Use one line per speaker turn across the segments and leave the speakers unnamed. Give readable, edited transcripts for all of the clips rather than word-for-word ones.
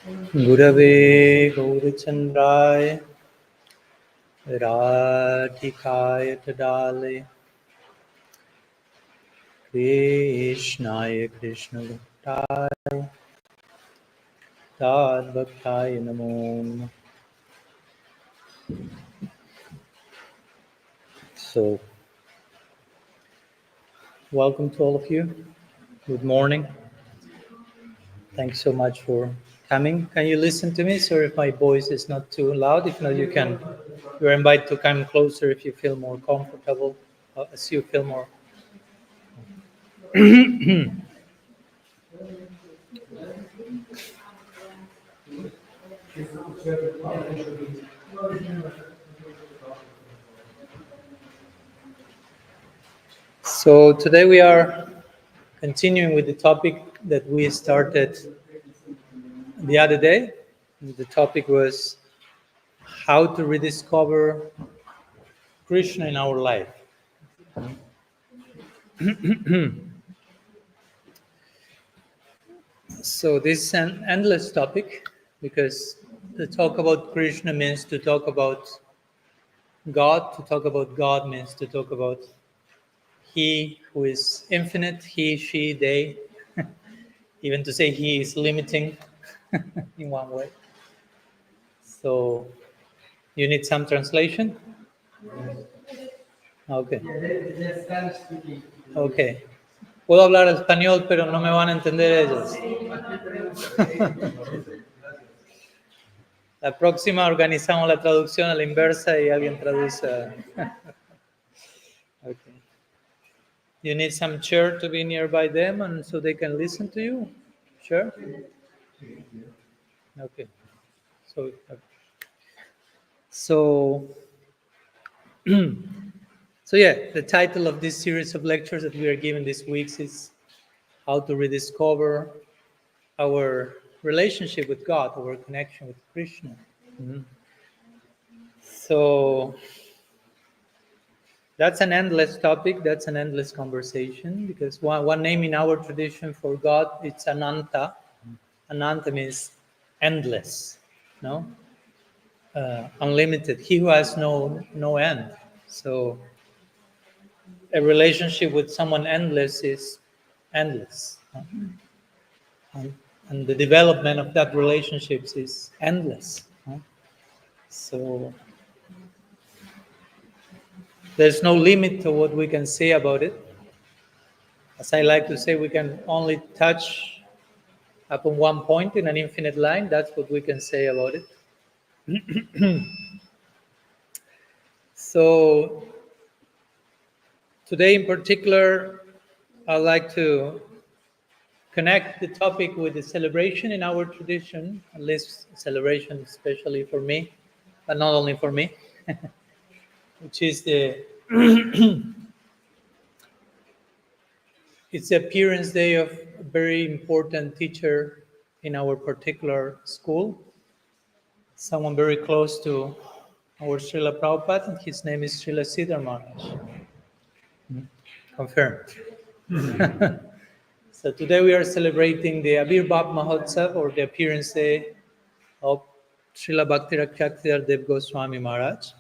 Gurave Gaurachandraya Radhikaya Tadale Krishnaya Krishna Bhaktaya Tad Bhaktaya Namo. So, welcome to all of you. Good morning. Thanks so much for coming. Can you listen to me? Sorry if my voice is not too loud. If not, you're invited to come closer if you feel more comfortable, as you feel more. So today we are continuing with the topic that we started the other day. The topic was how to rediscover Krishna in our life. So this is an endless topic because to talk about Krishna means to talk about God. To talk about God means to talk about He who is infinite, He, she, they. Even to say He is limiting in one way. So you need some translation? Okay. Okay. Puedo hablar español, pero no me van a entender ellos. La próxima organizamos la traducción a la inversa y alguien traduce. Okay. You need some chair to be nearby them and so they can listen to you? Sure? Okay. So yeah, the title of this series of lectures that we are giving this week is how to rediscover our relationship with God, our connection with Krishna. Mm-hmm. So that's an endless topic, that's an endless conversation, because one name in our tradition for God, it's Ananta. Ananta means endless, no? Unlimited, he who has no end. So a relationship with someone endless is endless. And the development of that relationship is endless. So there's no limit to what we can say about it. As I like to say, we can only touch upon one point in an infinite line. That's what we can say about it. So today in particular, I'd like to connect the topic with the celebration in our tradition, at least celebration especially for me, but not only for me, which is it's the appearance day of a very important teacher in our particular school, someone very close to our Srila Prabhupada, and his name is Srila Sridhar Maharaja. Confirmed. So today we are celebrating the Avirbhav Mahotsav, or the appearance day of Srila Bhakti Rakshakshidhar Dev Goswami Maharaj.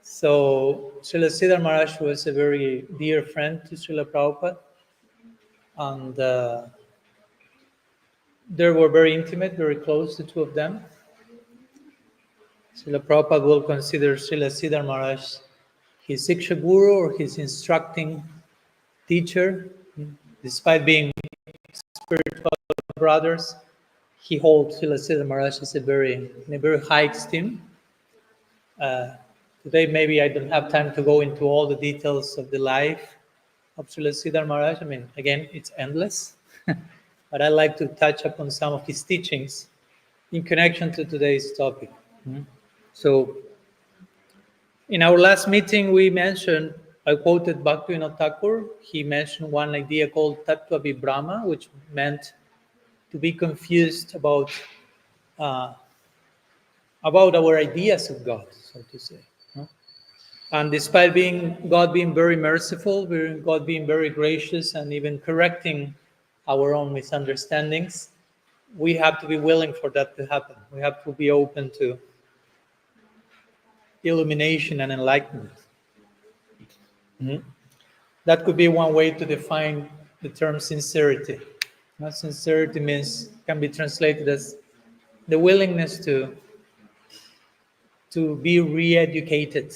So Srila Sridhar Maharaj was a very dear friend to Srila Prabhupada, and they were very intimate, very close, the two of them. Srila Prabhupada will consider Srila Sridhar Maharaj his Siksha Guru, or his instructing teacher. Despite being spiritual brothers, he holds Srila Sridhar Maharaj in a very high esteem. Today, maybe I don't have time to go into all the details of the life of Srila Sridhar Maharaj. I mean, again, it's endless. But I like to touch upon some of his teachings in connection to today's topic. So, in our last meeting, I quoted Bhaktivinoda Thakur. He mentioned one idea called Tattva Vibhrama, which meant to be confused about our ideas of God, so to say. And despite God being very merciful, God being very gracious, and even correcting our own misunderstandings, we have to be willing for that to happen. We have to be open to illumination and enlightenment. That could be one way to define the term sincerity. Sincerity can be translated as the willingness to be re-educated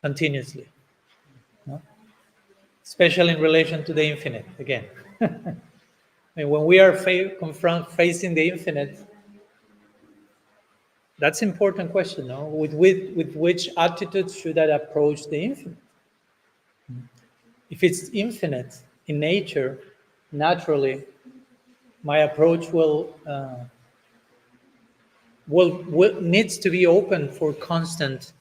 continuously, especially in relation to the infinite. Again, when we are facing the infinite, that's an important question. No? With which attitude should I approach the infinite? If it's infinite in nature, naturally, my approach will needs to be open for constant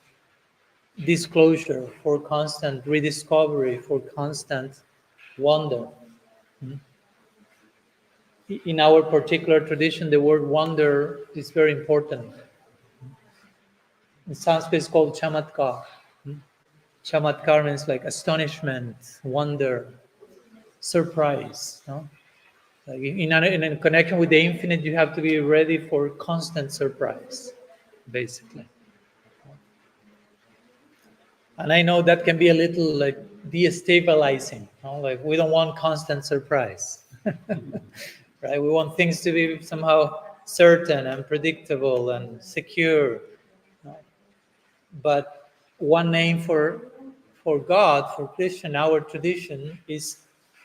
disclosure, for constant rediscovery, for constant wonder. In our particular tradition, the word wonder is very important. In Sanskrit, it's called chamatkar. Chamatkar means like astonishment, wonder, surprise. No? Like in a connection with the infinite, you have to be ready for constant surprise, basically. And I know that can be a little like destabilizing. Like we don't want constant surprise, right? We want things to be somehow certain and predictable and secure. But one name for God, for Krishna, in our tradition, is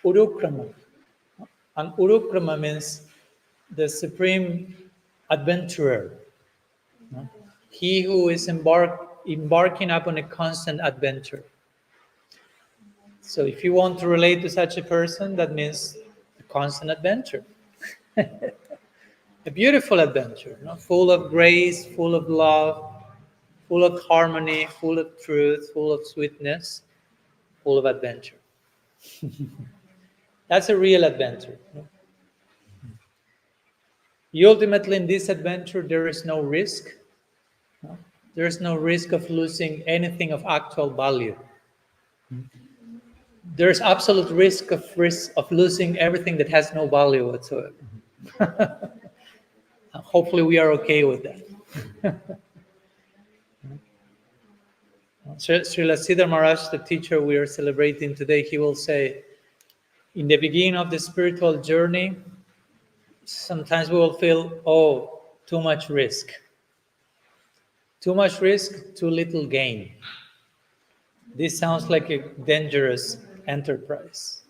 Urukrama. And Urukrama means the supreme adventurer. He who is embarking upon a constant adventure. So if you want to relate to such a person, that means a constant adventure. A beautiful adventure, full of grace, full of love, full of harmony, full of truth, full of sweetness, full of adventure. That's a real adventure. Ultimately, in this adventure, there is no risk. There is no risk of losing anything of actual value. There's absolute risk of losing everything that has no value whatsoever. Hopefully, we are okay with that. Srila Sridhar Maharaja, the teacher we are celebrating today, he will say, in the beginning of the spiritual journey, sometimes we will feel, too much risk. Too much risk, too little gain. This sounds like a dangerous enterprise.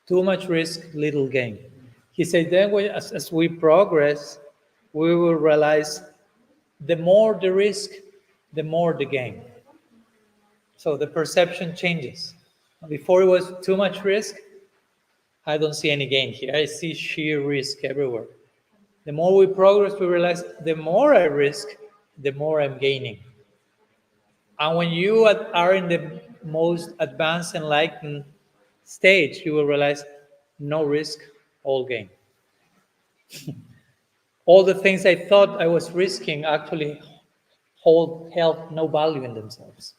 Too much risk, little gain. He said, then as we progress, we will realize the more the risk, the more the gain. So the perception changes. Before it was too much risk, I don't see any gain here. I see sheer risk everywhere. The more we progress, we realize the more I risk, the more I'm gaining. And when you are in the most advanced enlightened stage, you will realize no risk, all gain. All the things I thought I was risking actually held no value in themselves.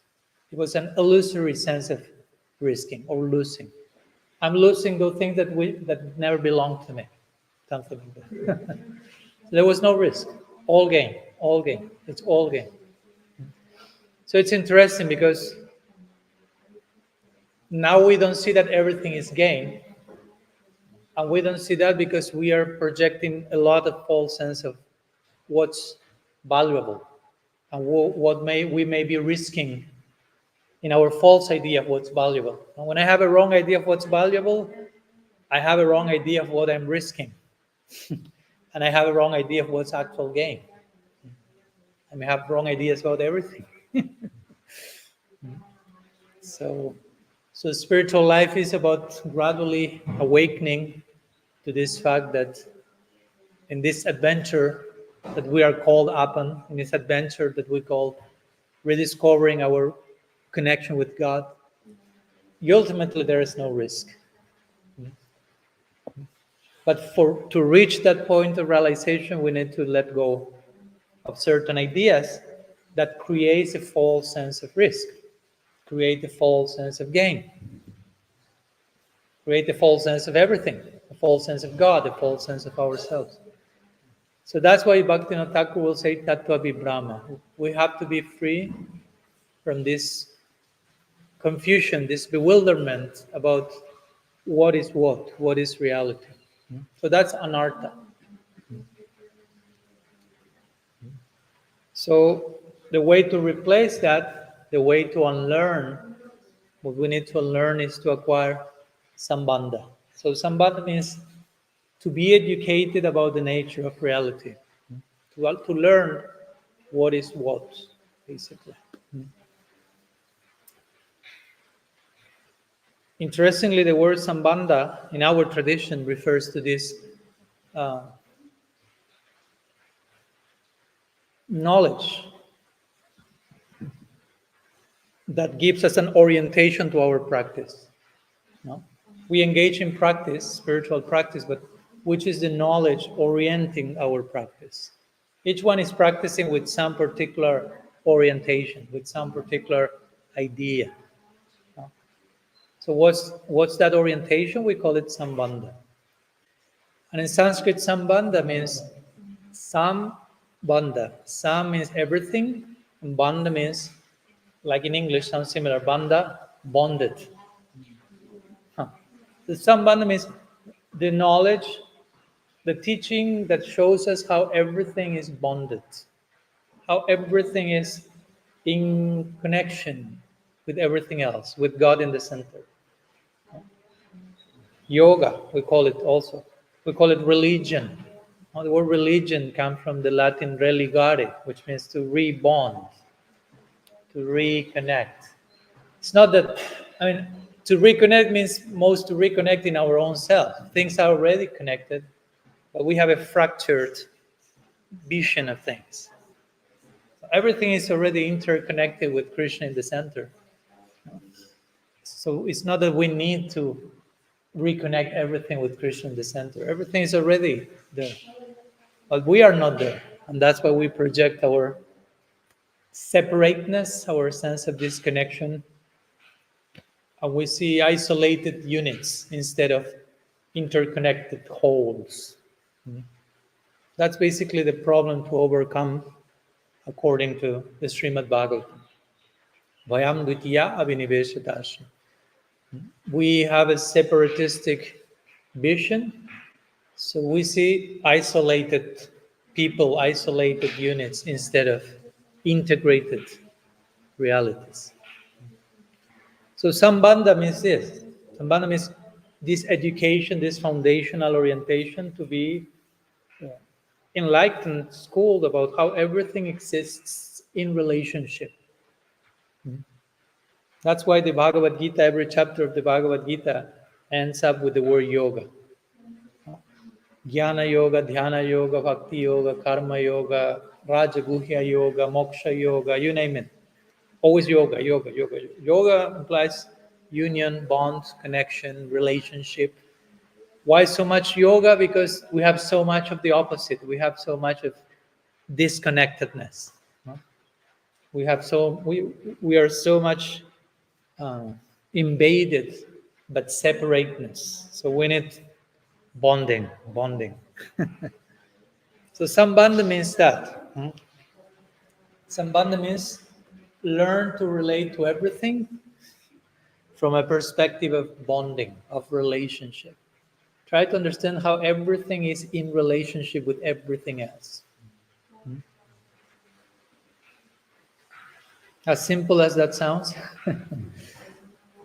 It was an illusory sense of risking or losing. I'm losing those things that never belonged to me. Something like that. There was no risk. All gain. All gain. It's all gain. So it's interesting because now we don't see that everything is gain. And we don't see that because we are projecting a lot of false sense of what's valuable and what we may be risking in our false idea of what's valuable. And when I have a wrong idea of what's valuable, I have a wrong idea of what I'm risking. And I have a wrong idea of what's actual gain. I may have wrong ideas about everything. So spiritual life is about gradually awakening to this fact that in this adventure that we are called upon, in this adventure that we call rediscovering our connection with God, ultimately there is no risk. But to reach that point of realization, we need to let go of certain ideas that creates a false sense of risk, create a false sense of gain, create a false sense of everything, of false sense of God, the false sense of ourselves. So that's why Bhaktivinoda Thakur will say Tattva Vibrama. We have to be free from this confusion, this bewilderment about what is reality. So that's anartha. So the way to replace that, the way to unlearn, what we need to unlearn is to acquire sambandha. So sambandha means to be educated about the nature of reality, to learn what is what, basically. Interestingly, the word sambandha in our tradition refers to this knowledge that gives us an orientation to our practice. No? We engage in practice, spiritual practice, but which is the knowledge orienting our practice? Each one is practicing with some particular orientation, with some particular idea. No? So what's that orientation? We call it sambandha. And in Sanskrit, sambandha means sambandha. Sam means everything, and bandha means, like in English, sounds similar. Bandha, bonded. The sambandha means the knowledge, the teaching that shows us how everything is bonded, how everything is in connection with everything else, with God in the center. Yoga, we call it also. We call it religion. The word religion comes from the Latin religare, which means to rebond, to reconnect. It's not that, to reconnect means most to reconnect in our own self. Things are already connected, but we have a fractured vision of things. Everything is already interconnected with Krishna in the center. So it's not that we need to reconnect everything with Krishna in the center. Everything is already there. But we are not there. And that's why we project our separateness, our sense of disconnection. And we see isolated units instead of interconnected wholes. That's basically the problem to overcome according to the Srimad Bhagavatam. Vayam dvitiya abhiniveshatasya. We have a separatistic vision, so we see isolated people, isolated units instead of integrated realities. So sambandha means this. Sambandha means this education, this foundational orientation to be enlightened, schooled about how everything exists in relationship. That's why the Bhagavad Gita, every chapter of the Bhagavad Gita ends up with the word yoga. Jnana yoga, dhyana yoga, bhakti yoga, karma yoga, rajaguhya yoga, moksha yoga, you name it. Always yoga, yoga, yoga. Yoga implies union, bond, connection, relationship. Why so much yoga? Because we have so much of the opposite. We have so much of disconnectedness. We are so much invaded, but separateness. So we need bonding. So sambandha means that. Sambandha means learn to relate to everything from a perspective of bonding, of relationship. Try to understand how everything is in relationship with everything else. As simple as that sounds,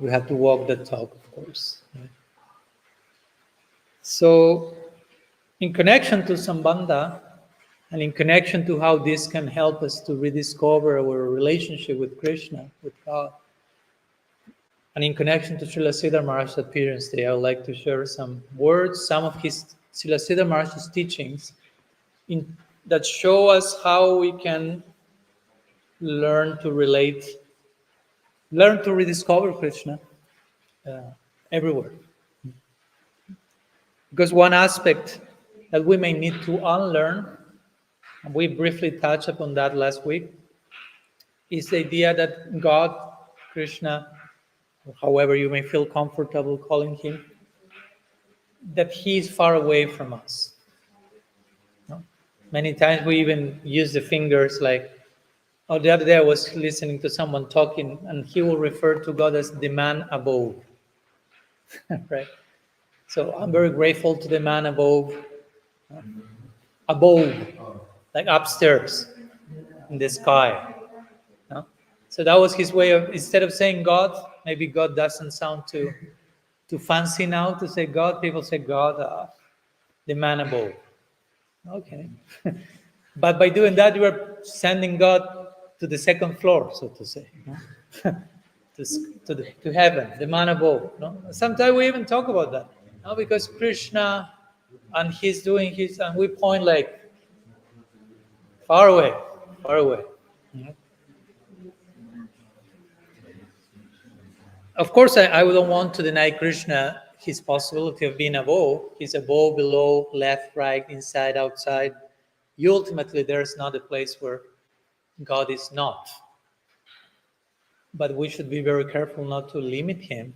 we have to walk the talk, of course. So, in connection to sambandha, and in connection to how this can help us to rediscover our relationship with Krishna, with God, and in connection to Srila Sridhar Maharaja's appearance today, I would like to share some words, some of his Srila Sridhar Maharaja's teachings that show us how we can learn to rediscover Krishna everywhere. Because one aspect that we may need to unlearn, and we briefly touched upon that last week, is the idea that God, Krishna, however you may feel comfortable calling him, that he is far away from us. No? Many times we even use the fingers like, oh, the other day I was listening to someone talking, and he will refer to God as the man above. Right? So I'm very grateful to the man above, like upstairs in the sky. No? So that was his way of, instead of saying God, maybe God doesn't sound too fancy now to say God. People say God, the man above. Okay. But by doing that, you are sending God to the second floor, so to say, to heaven, the man above. No? Sometimes we even talk about that, no? Because Krishna, and he's doing his, and we point like far away, far away. Of course, I don't want to deny Krishna his possibility of being above. He's above, below, left, right, inside, outside. Ultimately, there's not a place where God is not. But we should be very careful not to limit him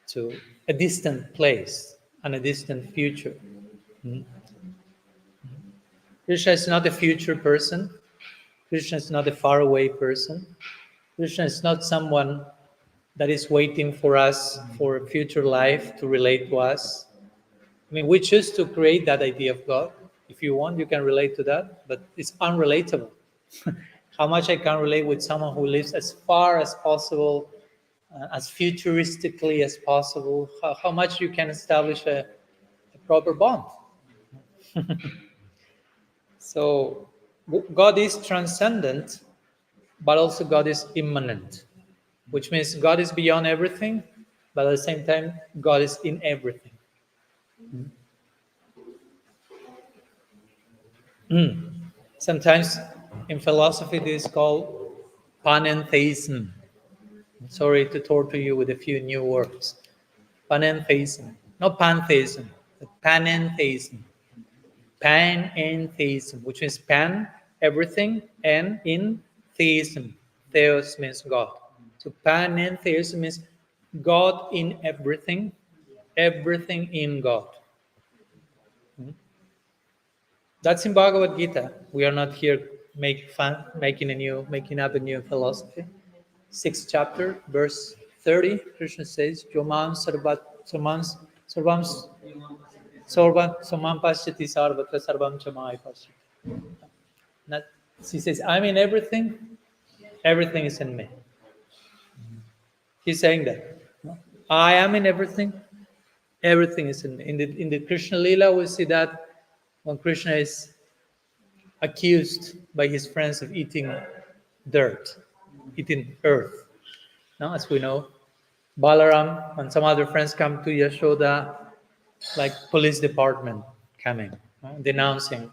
to a distant place and a distant future. Krishna is not a future person. Krishna is not a faraway person. Krishna is not someone that is waiting for us for a future life to relate to us. I mean, we choose to create that idea of God. If you want, you can relate to that, but it's unrelatable. How much I can relate with someone who lives as far as possible, as futuristically as possible, how much you can establish a proper bond. So God is transcendent, but also God is immanent, which means God is beyond everything, but at the same time, God is in everything. Sometimes in philosophy, this is called panentheism. Sorry to torture you with a few new words. Panentheism, not pantheism, but panentheism. Panentheism, which means pan, everything, and in theism. Theos means God. So panentheism means God in everything, everything in God. That's in Bhagavad Gita. We are not here making up a new philosophy. 6th chapter, verse 30, Krishna says, Yomam samam pashyati sarvatra sarvam chamai pashyati. He says, I'm in everything, everything is in me. He's saying that. I am in everything, everything is in me. In the Krishna Lila, we see that when Krishna is accused by his friends of eating dirt, eating earth. Now, as we know, Balaram and some other friends come to Yashoda, like police department coming, denouncing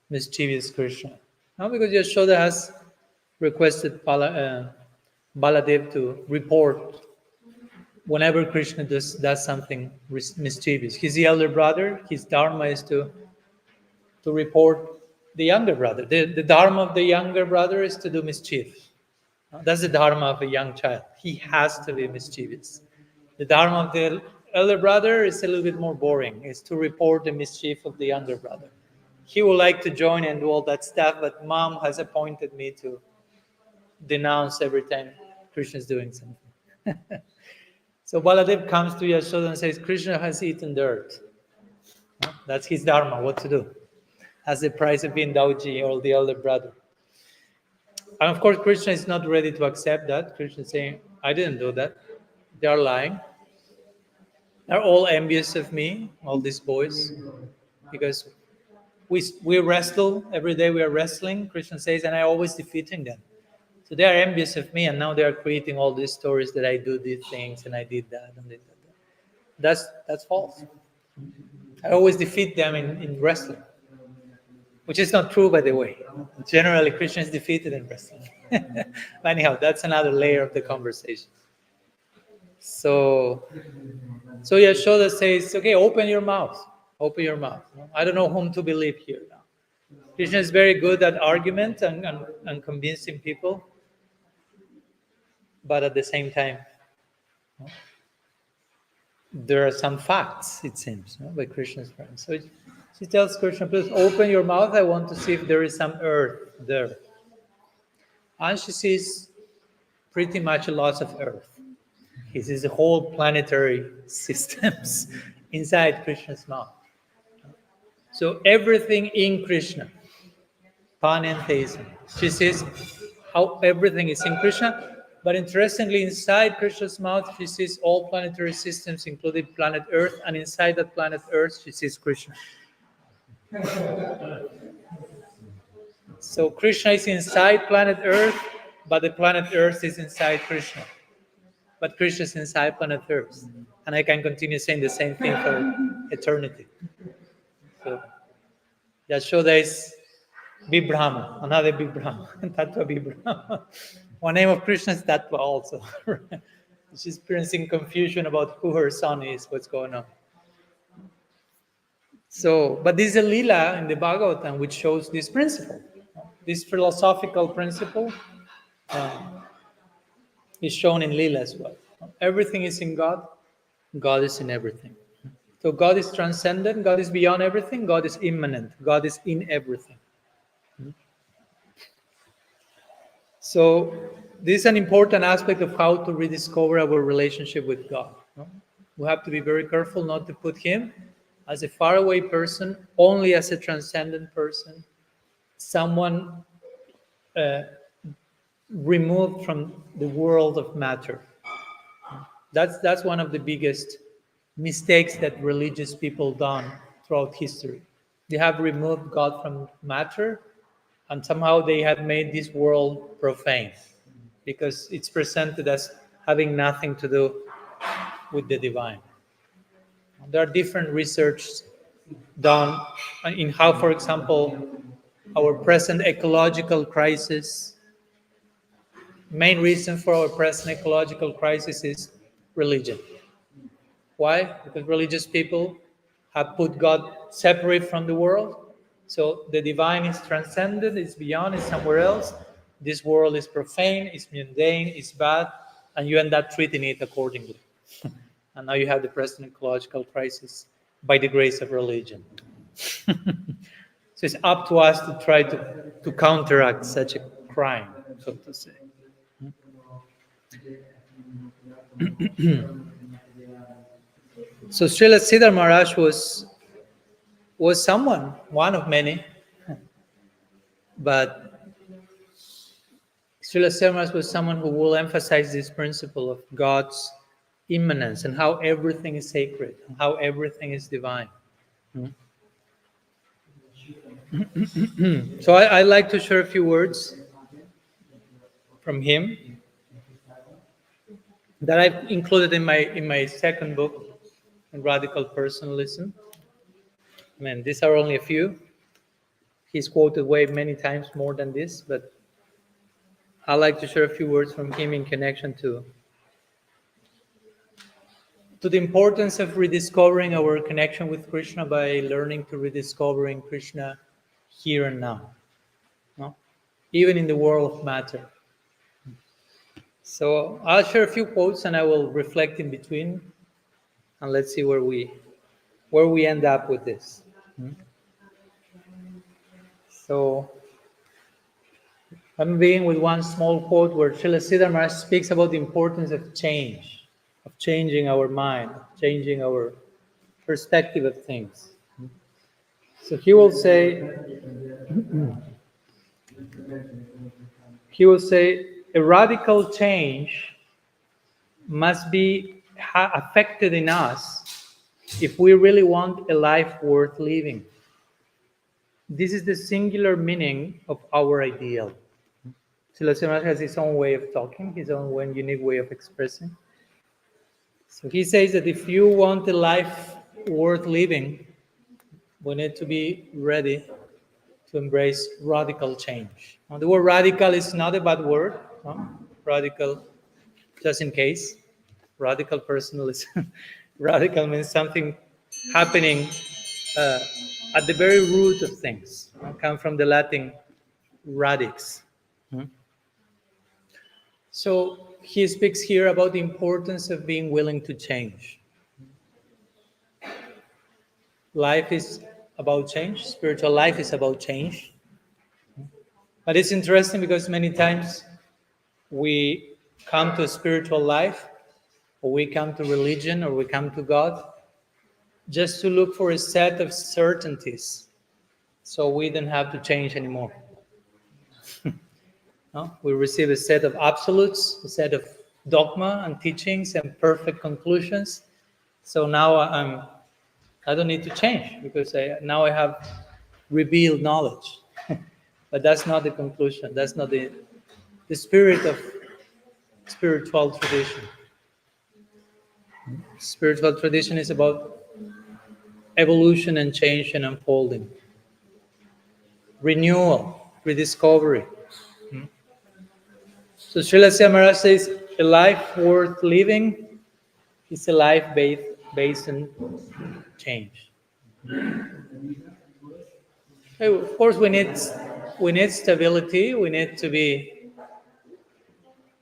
mischievous Krishna. Now, because Yashoda has requested Baladev to report whenever Krishna does something mischievous. He's the elder brother. His dharma is to report the younger brother. The dharma of the younger brother is to do mischief. That's the dharma of a young child. He has to be mischievous. The dharma of the elder brother is a little bit more boring. It's to report the mischief of the younger brother. He would like to join and do all that stuff, but mom has appointed me to denounce every time Krishna is doing something. So Baladev comes to Yashoda and says, Krishna has eaten dirt. That's his dharma, what to do. As the price of being Dauji or the elder brother. And of course, Krishna is not ready to accept that. Krishna is saying, I didn't do that. They are lying. They're all envious of me, all these boys, because we wrestle every day. We are wrestling. Krishna says, and I always defeating them. So they are envious of me, and now they are creating all these stories that I do these things and I did that and did that. That's false. I always defeat them in wrestling, which is not true, by the way. Generally, Krishna is defeated in wrestling. Anyhow, that's another layer of the conversation. So Yashoda says, okay, open your mouth. Open your mouth. I don't know whom to believe here now. Krishna is very good at argument and convincing people. But at the same time, there are some facts, it seems, by Krishna's friends. So she tells Krishna, please open your mouth, I want to see if there is some earth there. And she sees pretty much a lot of earth. He sees the whole planetary systems inside Krishna's mouth. So everything in Krishna, panentheism. She sees how everything is in Krishna, but interestingly, inside Krishna's mouth, she sees all planetary systems, including planet Earth, and inside that planet Earth, she sees Krishna. So Krishna is inside planet Earth, but the planet Earth is inside Krishna. But Krishna is inside planet Earth. And I can continue saying the same thing for eternity. So Yashoda is Big Brahma, another Big Brahma, Tattva Big Brahma. One name of Krishna is Tattva also. She's experiencing confusion about who her son is, what's going on. So, but this is a lila in the Bhagavatam which shows this principle. This philosophical principle is shown in lila as well. Everything is in God, God is in everything. So God is transcendent, God is beyond everything, God is immanent, God is in everything. So this is an important aspect of how to rediscover our relationship with God. We have to be very careful not to put Him as a faraway person, only as a transcendent person, someone removed from the world of matter. That's one of the biggest mistakes that religious people done throughout history. They have removed God from matter, and somehow they have made this world profane because it's presented as having nothing to do with the divine. There are different research done in how, for example, our present ecological crisis, main reason for our present ecological crisis is religion. Why? Because religious people have put God separate from the world. So the divine is transcendent, it's beyond, it's somewhere else. This world is profane, it's mundane, it's bad, and you end up treating it accordingly. And now you have the present ecological crisis by the grace of religion. So it's up to us to try to counteract such a crime, so to say. So Srila Sridhar Maharaj was someone, one of many, but Srila Sridhar Maharaj was someone who will emphasize this principle of God's immanence and how everything is sacred, and how everything is divine. So I'd like to share a few words from him that I've included in my second book, Radical Personalism. I mean, these are only a few. He's quoted way many times more than this, but I'd like to share a few words from him in connection to the importance of rediscovering our connection with Krishna by learning to rediscovering Krishna here and now, no? Even in the world of matter. So I'll share a few quotes and I will reflect in between, and let's see where we end up with this. So I'm beginning with one small quote where Srila Sridhar Maharaj speaks about the importance of change, of changing our mind, changing our perspective of things. So he will say, a radical change must be affected in us if we really want a life worth living. This is the singular meaning of our ideal. Srila Sridhar Maharaj has his own way of talking, his own unique way of expressing. So he says that if you want a life worth living, we need to be ready to embrace radical change. Now, the word radical is not a bad word. Radical, just in case. Radical personalism. Radical means something happening at the very root of things. Come from the Latin radix. So he speaks here about the importance of being willing to change. life is about change. Spiritual life is about change. But it's interesting because many times we come to spiritual life, or we come to religion, or we come to God just to look for a set of certainties so we don't have to change anymore. No? We receive a set of absolutes, a set of dogma and teachings and perfect conclusions. So now I don't need to change because now I have revealed knowledge. But that's not the conclusion. That's not the spirit of spiritual tradition. Spiritual tradition is about evolution and change and unfolding. Renewal, rediscovery. So Srila B.R. Maharaj says, a life worth living is a life based on change. Of course, we need stability. We need to be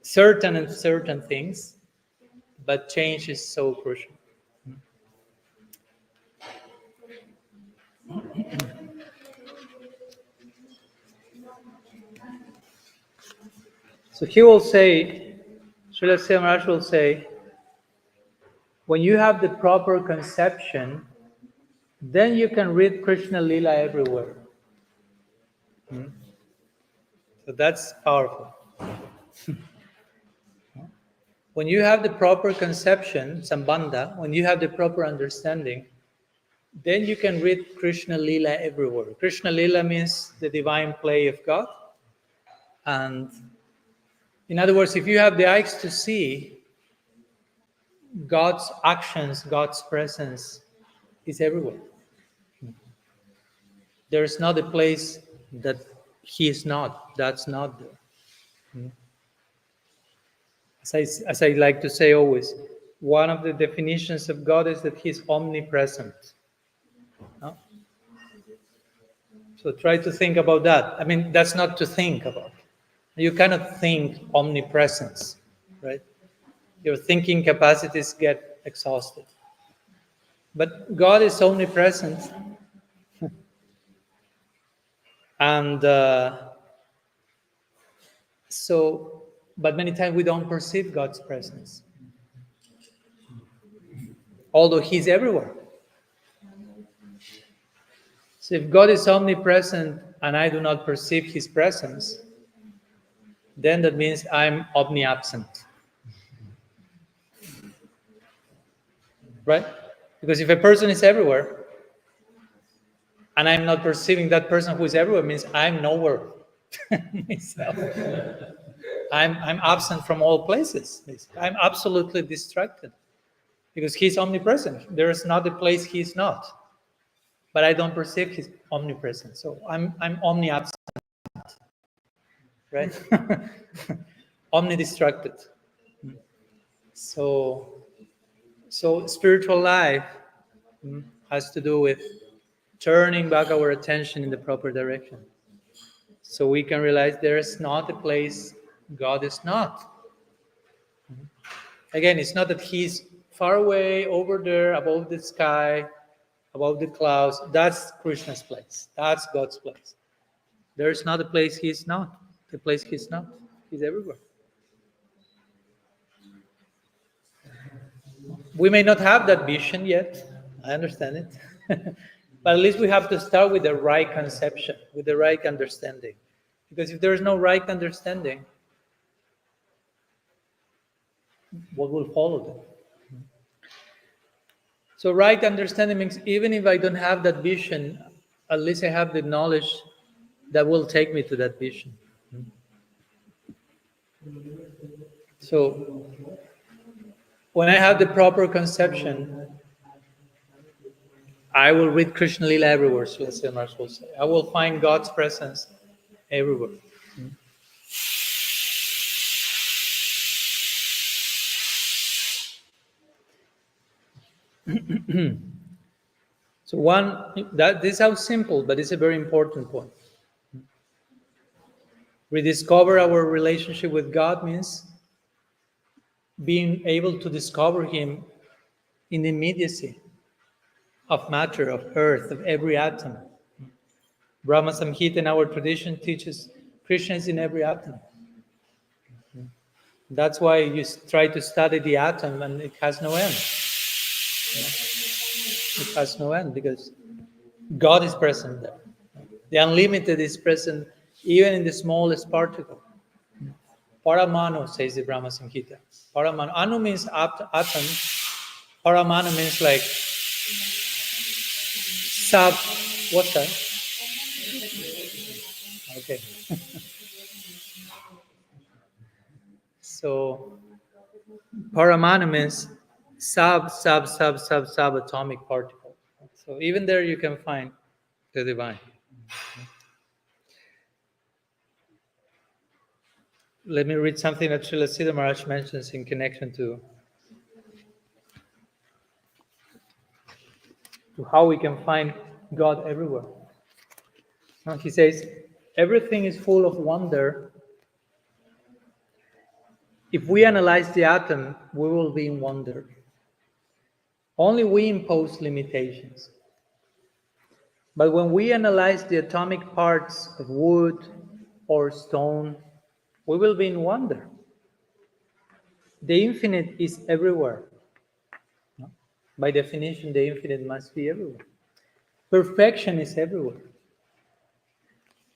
certain in certain things, but change is so crucial. So he will say, Srila B.R. Maharaj will say, when you have the proper conception, then you can read Krishna Lila everywhere. So that's powerful. When you have the proper conception, sambandha, when you have the proper understanding, then you can read Krishna Lila everywhere. Krishna Lila means the divine play of God. And in other words, if you have the eyes to see, God's actions, God's presence is everywhere. There's not a place that He is not, that's not there. As I like to say always, one of the definitions of God is that He's omnipresent. No? So try to think about that. I mean, that's not to think about. You cannot think omnipresence, right? Your thinking capacities get exhausted. But God is omnipresent. And but many times we don't perceive God's presence. Although He's everywhere. So if God is omnipresent and I do not perceive His presence, then that means I'm omni-absent. Right? Because if a person is everywhere, and I'm not perceiving that person who is everywhere, means I'm nowhere myself. I'm absent from all places. I'm absolutely distracted. Because He's omnipresent. There is not a place He's not. But I don't perceive His omnipresence. So I'm omni-absent. Right? Omni-distracted. So spiritual life has to do with turning back our attention in the proper direction. So we can realize there is not a place God is not. Again, it's not that He's far away over there above the sky, above the clouds. That's Krishna's place. That's God's place. There is not a place He's not. The place He's not. He's everywhere. We may not have that vision yet. I understand it. But at least we have to start with the right conception, with the right understanding. Because if there is no right understanding, what will follow then? So right understanding means even if I don't have that vision, at least I have the knowledge that will take me to that vision. So when I have the proper conception, I will read Krishna Lila everywhere, so let's say Mars will say. I will find God's presence everywhere. So this sounds simple, but it's a very important point. Rediscover our relationship with God means being able to discover Him in immediacy. of matter, of earth, of every atom. Brahma Samhita in our tradition teaches Krishna is in every atom. That's why you try to study the atom and it has no end. It has no end because God is present there. The unlimited is present even in the smallest particle. Paramanu, says the Brahma Samhita. Paramanu. Anu means atom. Paramanu means like sub. What's that? Okay. So Paramanu means subatomic particle. So even there you can find the divine. Let me read something that Srila Sridhar Maharaja mentions in connection to how we can find God everywhere. He says, everything is full of wonder. If we analyze the atom, we will be in wonder. Only we impose limitations. But when we analyze the atomic parts of wood or stone, we will be in wonder. The infinite is everywhere. By definition, the infinite must be everywhere. Perfection is everywhere.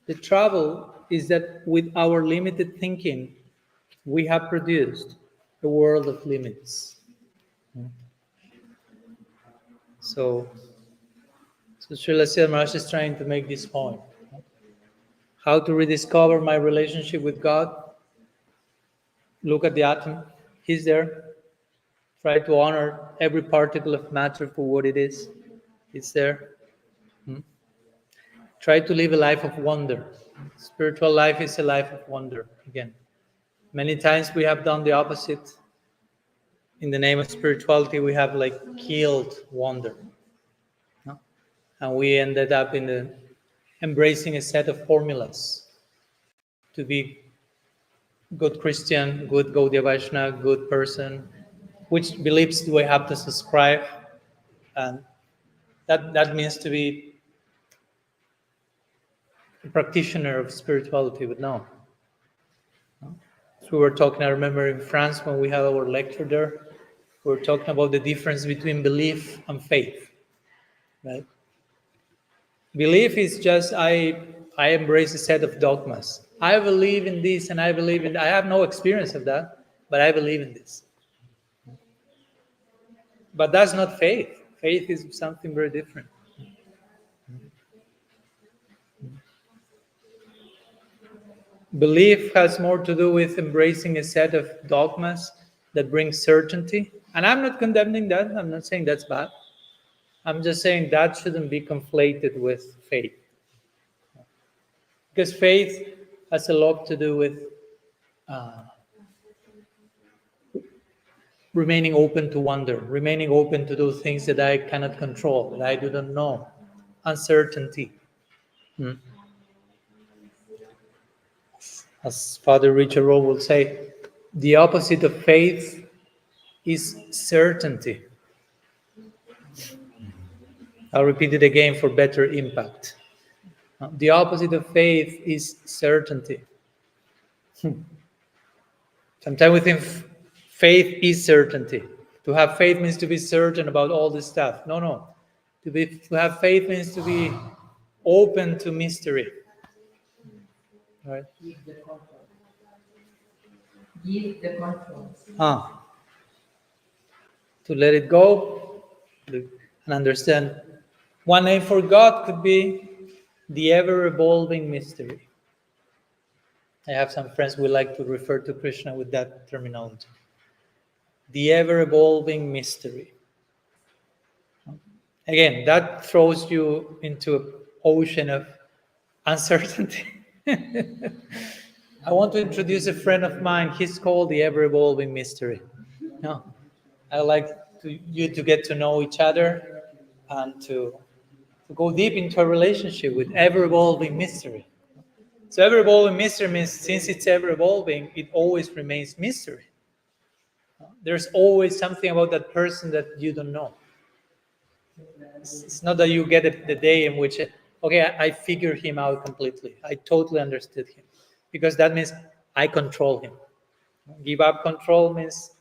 The trouble is that with our limited thinking, we have produced a world of limits. So Srila Sridhar Maharaj is trying to make this point. How to rediscover my relationship with God? Look at the atom. He's there. Try to honor every particle of matter for what it is. It's there. Try to live a life of wonder. Spiritual life is a life of wonder. Again, many times we have done the opposite. In the name of spirituality, we have killed wonder. And we ended up in embracing a set of formulas to be good Christian, good Gaudiya Vaishnava, good person, which beliefs do I have to subscribe? And that means to be a practitioner of spirituality, but no. So we were talking, I remember in France when we had our lecture there, we were talking about the difference between belief and faith, right? Belief is just I embrace a set of dogmas. I believe in this and I believe in that. I have no experience of that, but I believe in this. But that's not faith. Faith is something very different. Belief has more to do with embracing a set of dogmas that bring certainty. And I'm not condemning that. I'm not saying that's bad. I'm just saying that shouldn't be conflated with faith. Because faith has a lot to do with remaining open to wonder, remaining open to those things that I cannot control, that I do not know. Uncertainty. As Father Richard Rowe will say, the opposite of faith is certainty. I'll repeat it again for better impact. The opposite of faith is certainty. Sometimes we think faith is certainty. To have faith means to be certain about all this stuff. No. To have faith means to be open to mystery. Right?
Give the control.
To let it go and understand. One name for God could be the ever-evolving mystery. I have some friends who like to refer to Krishna with that terminology. The ever-evolving mystery. Again, that throws you into an ocean of uncertainty. I want to introduce a friend of mine. He's called the ever-evolving mystery. No, I like you to get to know each other and to go deep into a relationship with ever-evolving mystery. So ever-evolving mystery means since it's ever-evolving, it always remains mystery. There's always something about that person that you don't know. It's not that you get the day in which, okay, I figured him out completely. I totally understood him. Because that means I control him. Give up control means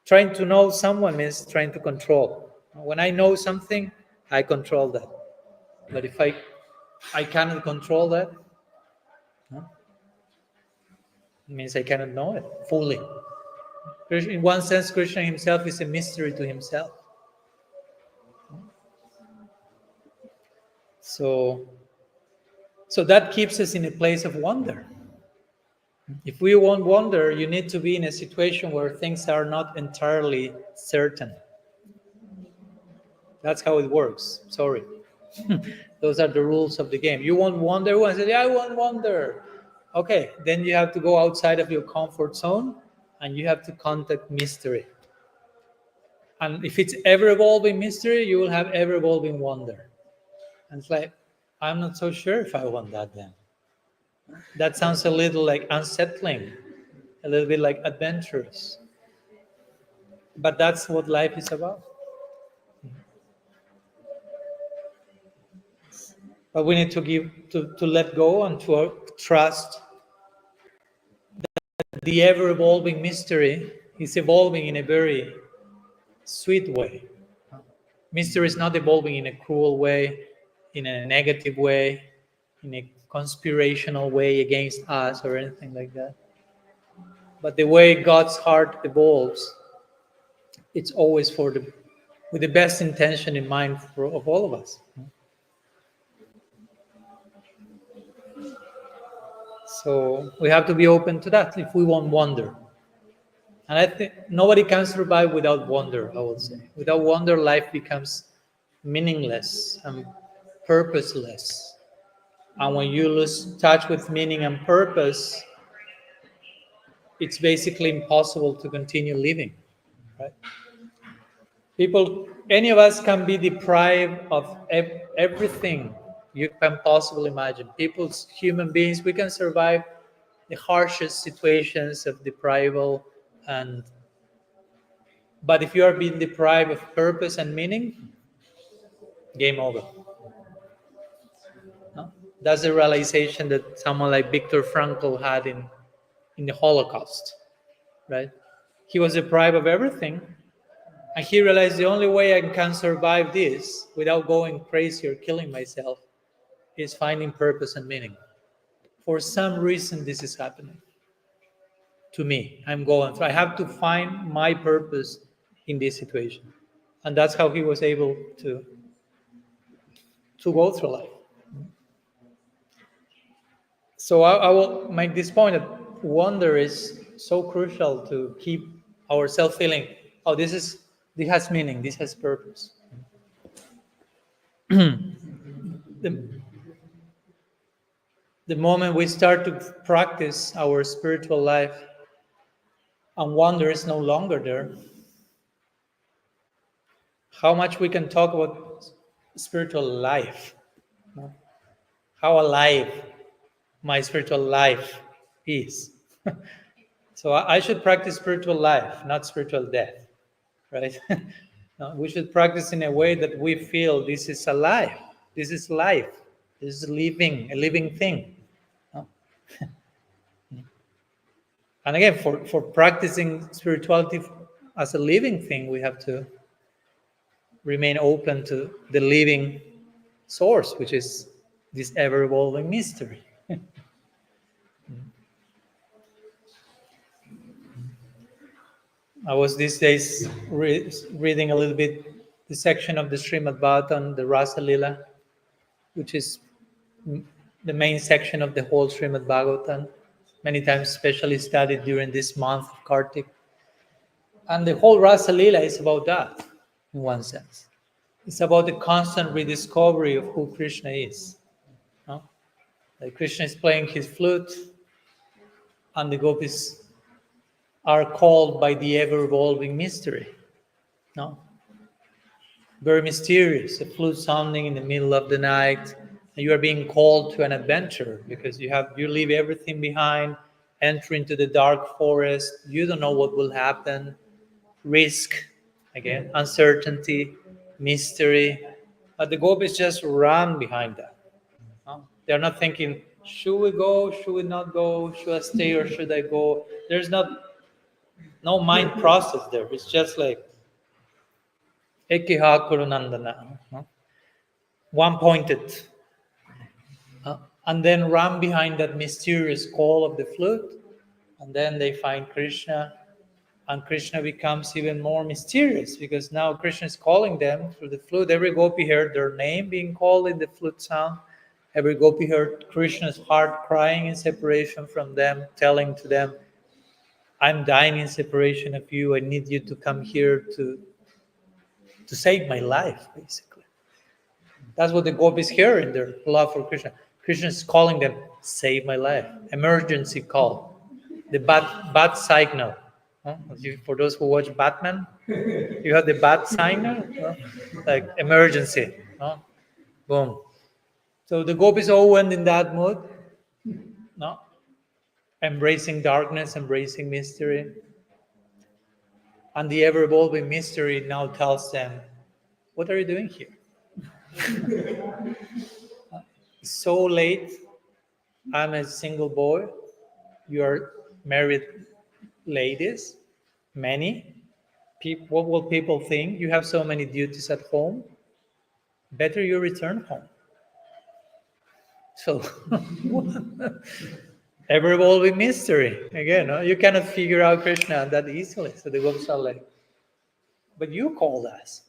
trying to know someone means trying to control. When I know something, I control that. But if I cannot control that, it means I cannot know it fully. In one sense, Krishna himself is a mystery to himself. So that keeps us in a place of wonder. If we want wonder, you need to be in a situation where things are not entirely certain. That's how it works. Sorry. Those are the rules of the game. You want wonder? Everyone says, yeah, I want wonder. Okay, then you have to go outside of your comfort zone and you have to contact mystery. And if it's ever-evolving mystery, you will have ever-evolving wonder. And it's like, I'm not so sure if I want that then. That sounds a little like unsettling, a little bit like adventurous. But that's what life is about. But we need to let go and to trust that the ever-evolving mystery is evolving in a very sweet way. Mystery is not evolving in a cruel way, in a negative way, in a conspirational way against us or anything like that. But the way God's heart evolves, it's always with the best intention in mind of all of us. So we have to be open to that if we want wonder. And I think nobody can survive without wonder, I would say. Without wonder, life becomes meaningless and purposeless. And when you lose touch with meaning and purpose, it's basically impossible to continue living, right? Any of us can be deprived of everything you can possibly imagine. Human beings, we can survive the harshest situations of deprival, but if you are being deprived of purpose and meaning, game over. No? That's the realization that someone like Viktor Frankl had in the Holocaust, right? He was deprived of everything, and he realized the only way I can survive this without going crazy or killing myself is finding purpose and meaning. For some reason, this is happening to me. I have to find my purpose in this situation. And that's how he was able to go through life. So I will make this point that wonder is so crucial to keep ourselves feeling, oh, this has meaning, this has purpose. The moment we start to practice our spiritual life and wonder is no longer there, how much we can talk about spiritual life, how alive my spiritual life is. So I should practice spiritual life, not spiritual death, right? No, we should practice in a way that we feel this is alive, this is life, this is a living thing. And again, for practicing spirituality as a living thing, we have to remain open to the living source, which is this ever-evolving mystery. I was these days reading a little bit the section of the Srimad Bhagavatam, the Rasa Lila, which is the main section of the whole Srimad Bhagavatam, many times specially studied during this month of Kartik. And the whole Rasa Lila is about that, in one sense. It's about the constant rediscovery of who Krishna is. No? Like Krishna is playing his flute, and the gopis are called by the ever-evolving mystery. No? Very mysterious, a flute sounding in the middle of the night, and you are being called to an adventure because you leave everything behind, enter into the dark forest, you don't know what will happen, risk, again, uncertainty, mystery, But the gopis just run behind that. They're not thinking, should we go, should we not go, should I stay or should I go? There's no mind process there. It's just like Ekiha Kurunandana, one pointed, and then run behind that mysterious call of the flute, and then they find Krishna, and Krishna becomes even more mysterious because now Krishna is calling them through the flute. Every gopi heard their name being called in the flute sound. Every gopi heard Krishna's heart crying in separation from them, telling to them, I'm dying in separation of you. I need you to come here to save my life, basically. That's what the gopis hear in their love for Krishna. Krishna is calling them, save my life. Emergency call. The bat signal. For those who watch Batman, you have the bat signal, like emergency. Boom. So the gopis all went in that mood, embracing darkness, embracing mystery. And the ever-evolving mystery now tells them, what are you doing here? It's so late. I'm a single boy. You are married ladies, many. What will people think? You have so many duties at home. Better you return home. So, ever-evolving mystery. Again, you cannot figure out Krishna that easily. So the gopis are like, but you called us.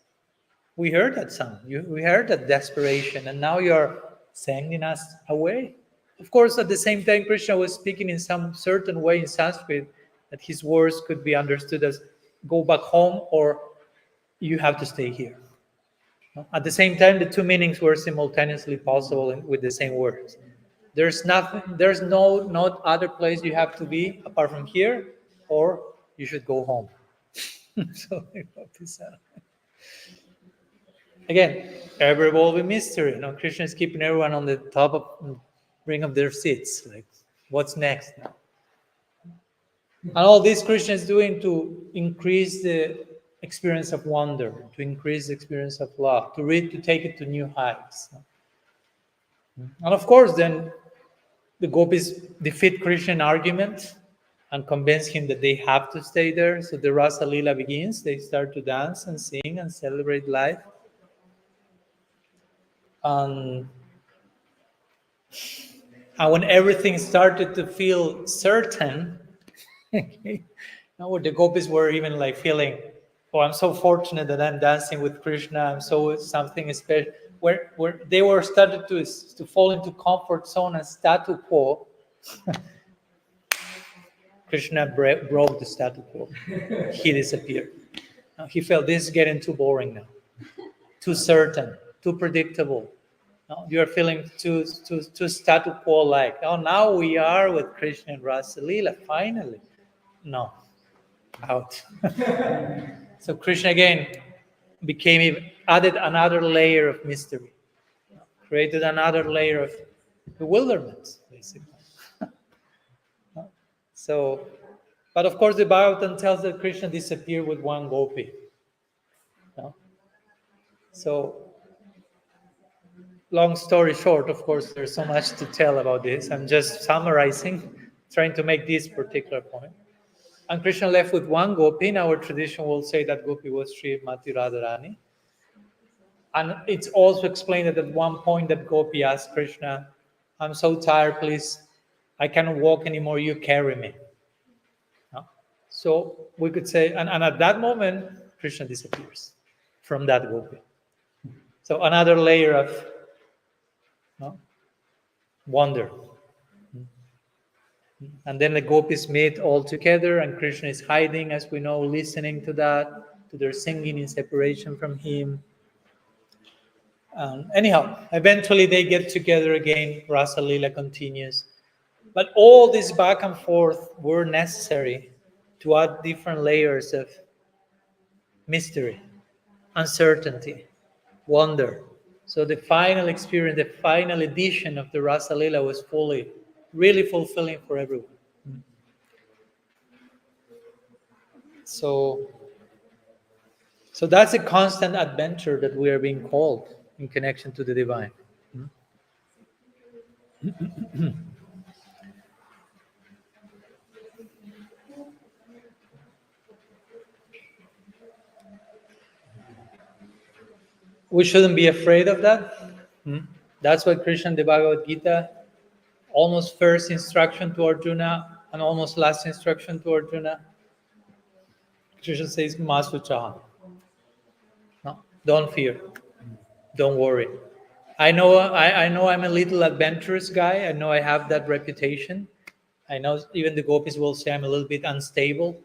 We heard that sound. We heard that desperation, and now you're sending us away. Of course, at the same time, Krishna was speaking in some certain way in Sanskrit that his words could be understood as go back home or you have to stay here. At the same time, the two meanings were simultaneously possible with the same words. There's no other place you have to be apart from here, or you should go home. So again, ever evolving mystery. Krishna is keeping everyone on the top of ring of their seats. Like, what's next now? And all this Krishna is doing to increase the experience of wonder, to increase the experience of love, to take it to new heights. And of course, then the gopis defeat Krishna's argument and convince him that they have to stay there. So the Rasa Lila begins. They start to dance and sing and celebrate life. And when everything started to feel certain, the gopis were even like feeling, oh, I'm so fortunate that I'm dancing with Krishna. I'm so something special. Where they were started to fall into comfort zone and status quo. Krishna broke the status quo. He disappeared. He felt this is getting too boring now, too certain, too predictable. You're feeling too status quo like. Oh, now we are with Krishna and Rasa Lila. Finally, no, out. So Krishna again added another layer of mystery, created another layer of bewilderment, basically. So, but of course, the Bhagavatam tells that Krishna disappeared with one gopi. So, long story short, of course, there's so much to tell about this. I'm just summarizing, trying to make this particular point. And Krishna left with one gopi. In our tradition, will say that gopi was Srimati Radharani. And it's also explained that at one point that gopi asked Krishna, I'm so tired, please, I cannot walk anymore, you carry me. So we could say, and at that moment, Krishna disappears from that gopi. So another layer of wonder. And then the gopis meet all together, and Krishna is hiding, as we know, listening to their singing in separation from him. Anyhow, eventually they get together again. Rasa Lila continues. But all this back and forth were necessary to add different layers of mystery, uncertainty, wonder. So the final experience, the final edition of the Rasa Lila was really fulfilling for everyone. So that's a constant adventure that we are being called in connection to the divine. We shouldn't be afraid of that. That's why Krishna in the Bhagavad Gita, almost first instruction to Arjuna and almost last instruction to Arjuna, Krishna says, Masuchaha. No, don't fear. Don't worry. I know I'm a little adventurous guy. I know I have that reputation. I know even the gopis will say I'm a little bit unstable.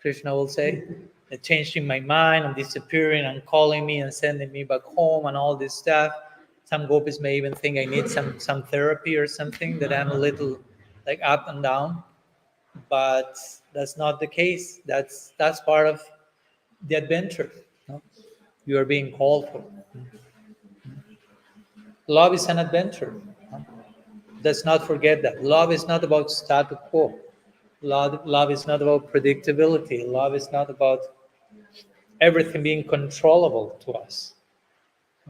Krishna will say, they're changing my mind, I'm disappearing, and calling me and sending me back home and all this stuff. Some gopis may even think I need some therapy or something, that I'm a little like up and down. But that's not the case. That's part of the adventure. No? You are being called for. Love is an adventure. Let's not forget that. Love is not about status quo. Love is not about predictability. Love is not about everything being controllable to us.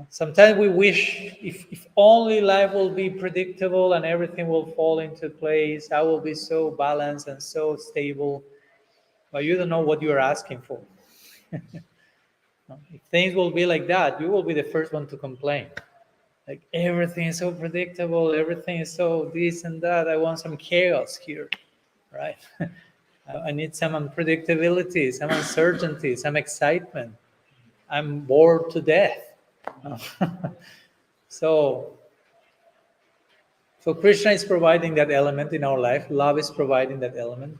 Sometimes we wish if only life will be predictable and everything will fall into place, I will be so balanced and so stable. But you don't know what you're asking for. If things will be like that, you will be the first one to complain. Like, everything is so predictable, everything is so this and that. I want some chaos here, right? I need some unpredictability, some uncertainty, some excitement. I'm bored to death. So Krishna is providing that element in our life. Love is providing that element.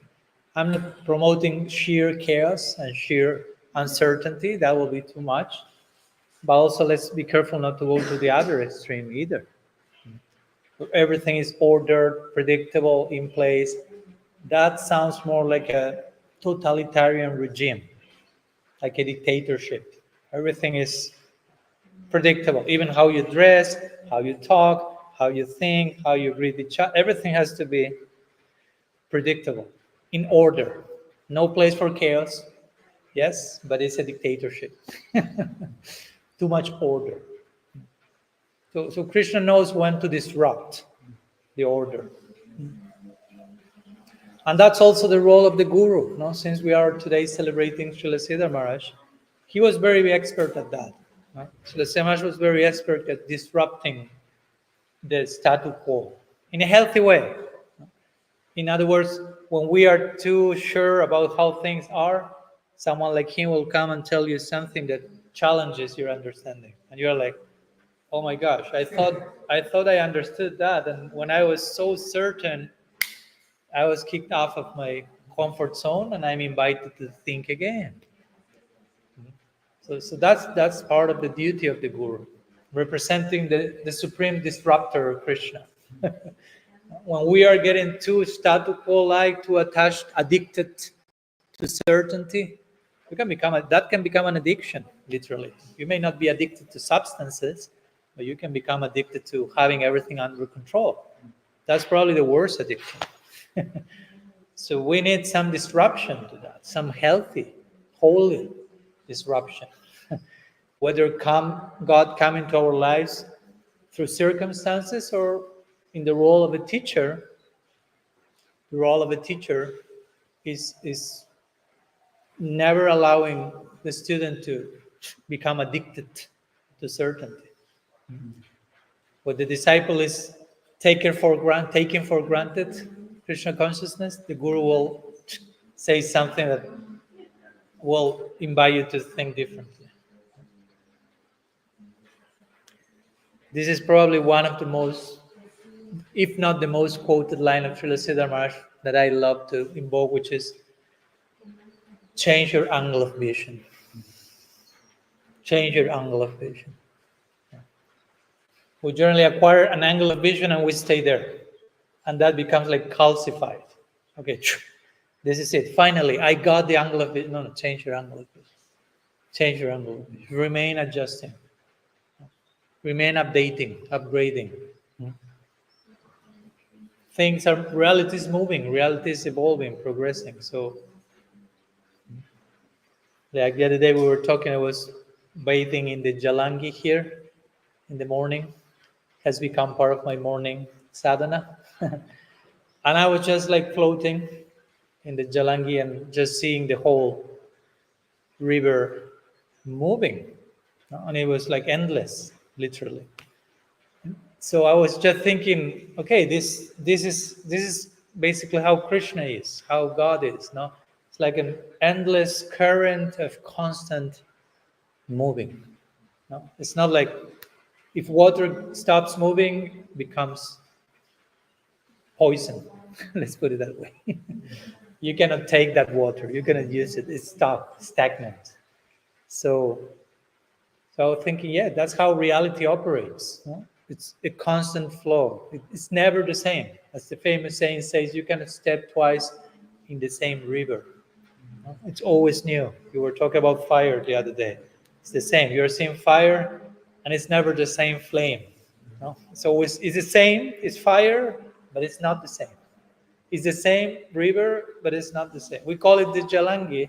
I'm not promoting sheer chaos and sheer uncertainty. That will be too much. But also, let's be careful not to go to the other extreme either. Everything is ordered, predictable, in place. That sounds more like a totalitarian regime, like a dictatorship. Everything is predictable. Even how you dress, how you talk, how you think, how you greet each other. Everything has to be predictable, in order. No place for chaos. Yes, but it's a dictatorship. Too much order. So Krishna knows when to disrupt the order. And that's also the role of the guru. No? Since we are today celebrating Srila Sridhar Maharaj, he was very expert at that. No? Srila Sridhar Maharaj was very expert at disrupting the status quo in a healthy way. In other words, when we are too sure about how things are, someone like him will come and tell you something that challenges your understanding. And you're like, oh my gosh, I thought I understood that. And when I was so certain, I was kicked off of my comfort zone and I'm invited to think again. So that's part of the duty of the guru, representing the supreme disruptor, Krishna. When we are getting too status quo-like, too attached, addicted to certainty, that can become an addiction, literally. You may not be addicted to substances, but you can become addicted to having everything under control. That's probably the worst addiction. So we need some disruption to that, some healthy, holy disruption. Whether God come into our lives through circumstances or in the role of a teacher. The role of a teacher is never allowing the student to become addicted to certainty. What the disciple is taken for granted, Krishna consciousness, the guru will say something that will invite you to think differently. This is probably one of the most, if not the most quoted line of Srila Sridhar Maharaj that I love to invoke, which is, change your angle of vision. Change your angle of vision. We generally acquire an angle of vision and we stay there. And that becomes like calcified. Okay, this is it. Finally, I got the angle of vision. No, change your angle of vision. Change your angle of vision. Remain adjusting. Remain updating, upgrading. Reality is moving, reality is evolving, progressing. So, like the other day we were talking, I was bathing in the Jalangi here. in the morning, has become part of my morning sadhana. And I was just like floating in the Jalangi and just seeing the whole river moving. And it was like endless, literally. So I was just thinking, okay, this is basically how Krishna is, how God is. No, it's like an endless current of constant moving. No, it's not like if water stops moving, it becomes poison. Let's put it that way. You cannot take that water. You cannot use it. It's stuck, stagnant. So I was thinking, yeah, that's how reality operates. No? It's a constant flow. It's never the same. As the famous saying says, you cannot step twice in the same river. No? It's always new. You were talking about fire the other day. It's the same. You're seeing fire, and it's never the same flame. No? It's the same. It's fire, but it's not the same. It's the same river, but it's not the same. We call it the Jalangi,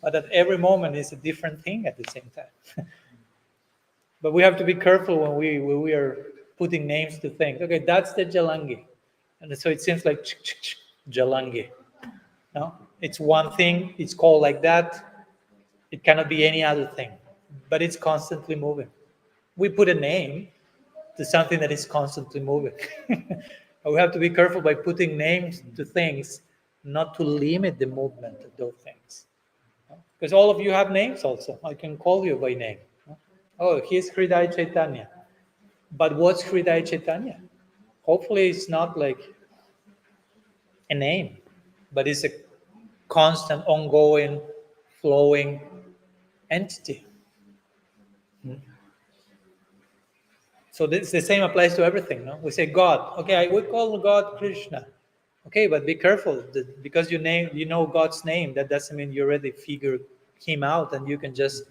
but at every moment it's a different thing at the same time. But we have to be careful when we are putting names to things. Okay, that's the Jalangi. And so it seems like Jalangi. No? It's one thing, it's called like that. It cannot be any other thing, but it's constantly moving. We put a name to something that is constantly moving. We have to be careful by putting names to things, not to limit the movement of those things. Because all of you have names also. I can call you by name. Oh, he's Hridaya Chaitanya. But what's Hridaya Chaitanya? Hopefully it's not like a name, but it's a constant, ongoing, flowing entity. So this, the same applies to everything. No? We say God. Okay, we call God Krishna. Okay, but be careful. Because you know God's name, that doesn't mean you already figure him out and you can just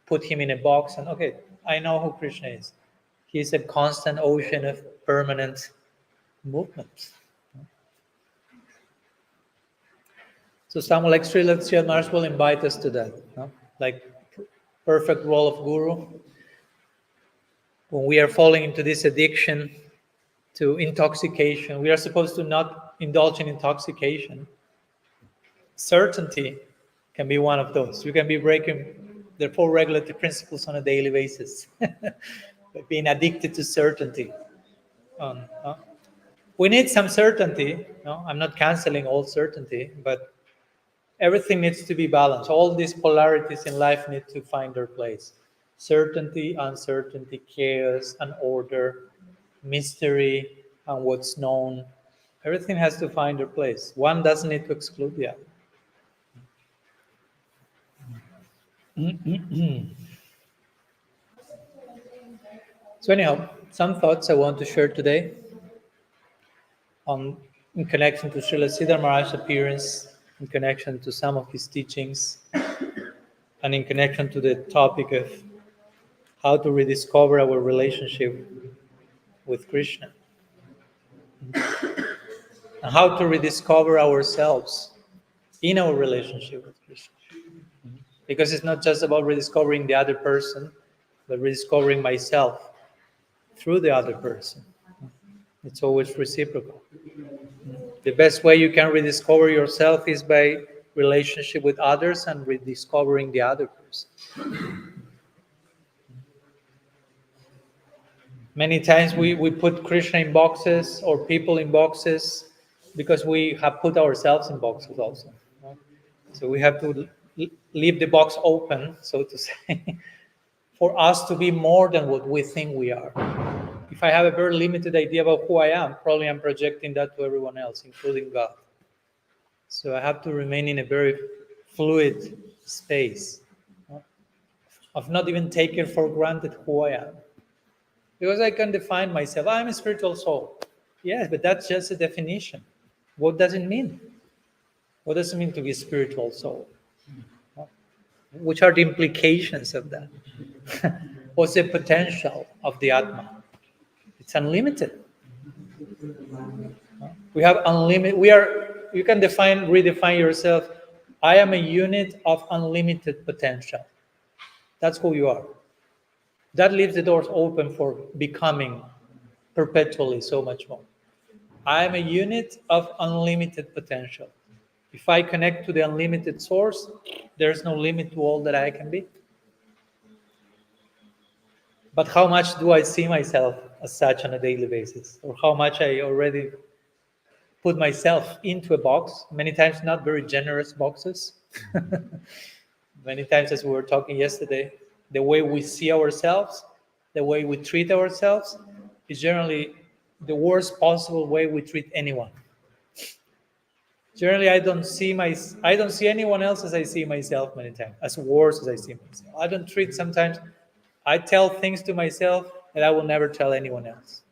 put him in a box and, okay, I know who Krishna is. He's a constant ocean of permanent movement. So someone like Srila Maharaja will invite us to that. No? Like perfect role of guru. When we are falling into this addiction to intoxication, we are supposed to not indulge in intoxication. Certainty can be one of those. You can be breaking the 4 regulatory principles on a daily basis. By being addicted to certainty. We need some certainty. No? I'm not canceling all certainty, but everything needs to be balanced. All these polarities in life need to find their place. Certainty, uncertainty, chaos, and order, mystery, and what's known. Everything has to find their place. One doesn't need to exclude the other. So anyhow, some thoughts I want to share today in connection to Srila Sridhar Maharaja's appearance, in connection to some of his teachings, and in connection to the topic of how to rediscover our relationship with Krishna, and how to rediscover ourselves in our relationship with Krishna. Because it's not just about rediscovering the other person, but rediscovering myself through the other person. It's always reciprocal. The best way you can rediscover yourself is by relationship with others and rediscovering the other person. Many times we put Krishna in boxes or people in boxes because we have put ourselves in boxes also. So we have to leave the box open, so to say, for us to be more than what we think we are. If I have a very limited idea about who I am, probably I'm projecting that to everyone else, including God. So I have to remain in a very fluid space of not even taking for granted who I am. Because I can define myself, I'm a spiritual soul. Yes, but that's just a definition. What does it mean? What does it mean to be a spiritual soul? Which are the implications of that? What's the potential of the Atma? It's unlimited. We have unlimited, you can redefine yourself. I am a unit of unlimited potential. That's who you are. that leaves the doors open for becoming perpetually so much more. I am a unit of unlimited potential. If I connect to the unlimited source, there's no limit to all that I can be. But how much do I see myself as such on a daily basis? Or how much I already put myself into a box, many times not very generous boxes. Many times, as we were talking yesterday, the way we see ourselves, the way we treat ourselves is generally the worst possible way we treat anyone. Generally, I don't see anyone else as I see myself many times, as worse as I see myself. I don't treat sometimes, I tell things to myself that I will never tell anyone else.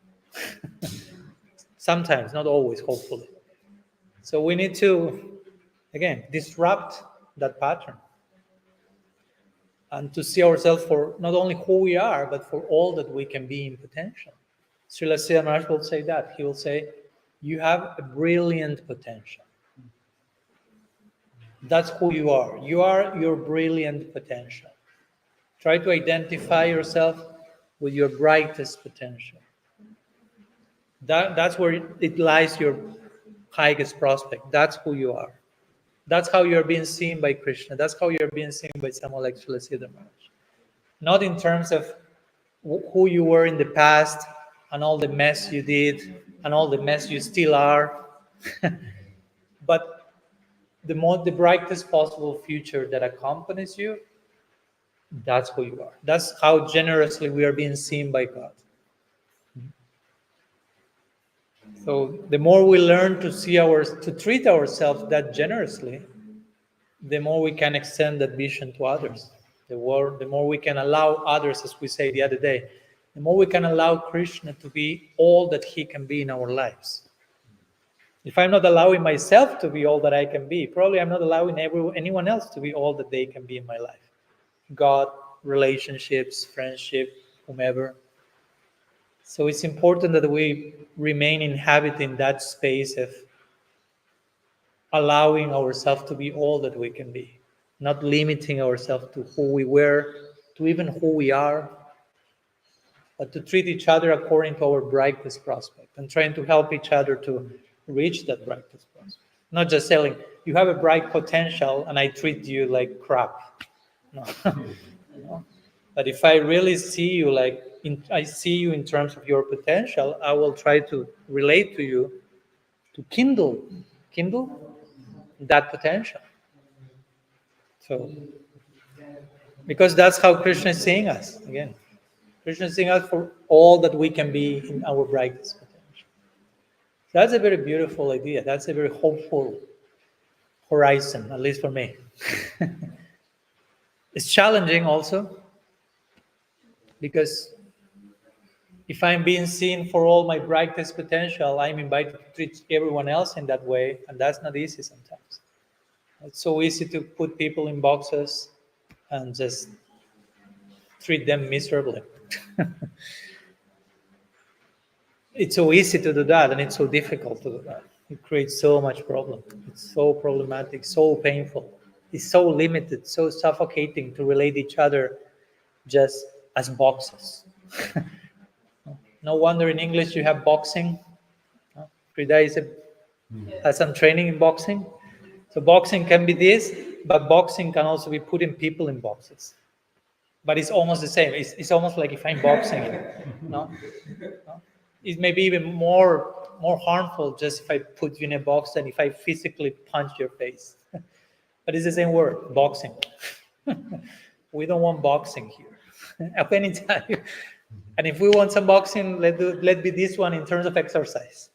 Sometimes, not always, hopefully. So we need to, again, disrupt that pattern and to see ourselves for not only who we are, but for all that we can be in potential. Srila Maharaja will say that. He will say, you have a brilliant potential. That's who you are. You are your brilliant potential. Try to identify yourself with your brightest potential. That's where it lies your highest prospect. That's who you are. That's how you're being seen by Krishna. That's how you're being seen by someone like Srila Maharaja. Not in terms of who you were in the past and all the mess you did and all the mess you still are, but the brightest possible future that accompanies you. That's who you are. That's how generously we are being seen by God. So the more we learn to treat ourselves that generously, the more we can extend that vision to others. The more we can allow others, as we say the other day, the more we can allow Krishna to be all that he can be in our lives. If I'm not allowing myself to be all that I can be, probably I'm not allowing anyone else to be all that they can be in my life. God, relationships, friendship, whomever. So it's important that we remain inhabiting that space of allowing ourselves to be all that we can be, not limiting ourselves to who we were, to even who we are, but to treat each other according to our brightest prospect and trying to help each other to reach that brightest prospect. Not just saying, you have a bright potential and I treat you like crap. No. No. But if I really see you I see you in terms of your potential, I will try to relate to you to kindle that potential. So, because that's how Krishna is seeing us. Again, Krishna is seeing us for all that we can be in our brightest potential. That's a very beautiful idea. That's a very hopeful horizon, at least for me. It's challenging also, because if I'm being seen for all my brightest potential, I'm invited to treat everyone else in that way, and that's not easy sometimes. It's so easy to put people in boxes and just treat them miserably. It's so easy to do that, and it's so difficult to do that. It creates so much problem. It's so problematic, so painful. It's so limited, so suffocating to relate each other just as boxes. No wonder in English you have boxing. Frida has some training in boxing. So boxing can be this, but boxing can also be putting people in boxes. But it's almost the same. It's almost like if I'm boxing, no? It may be even more harmful just if I put you in a box than if I physically punch your face. But it's the same word, boxing. We don't want boxing here at any time. And if we want some boxing, let be this one in terms of exercise.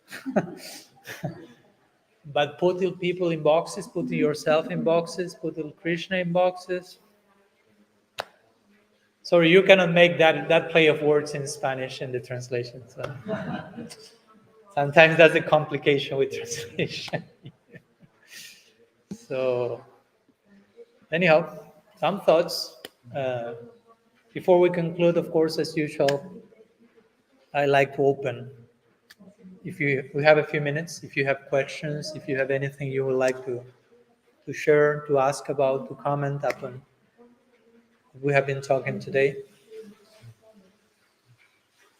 But putting people in boxes, putting yourself in boxes, putting Krishna in boxes. Sorry, you cannot make that play of words in Spanish in the translation. So sometimes that's a complication with translation. So anyhow, some thoughts. Before we conclude, of course, as usual, I like to open. We have a few minutes, if you have questions, if you have anything you would like to share, to ask about, to comment upon what we have been talking today.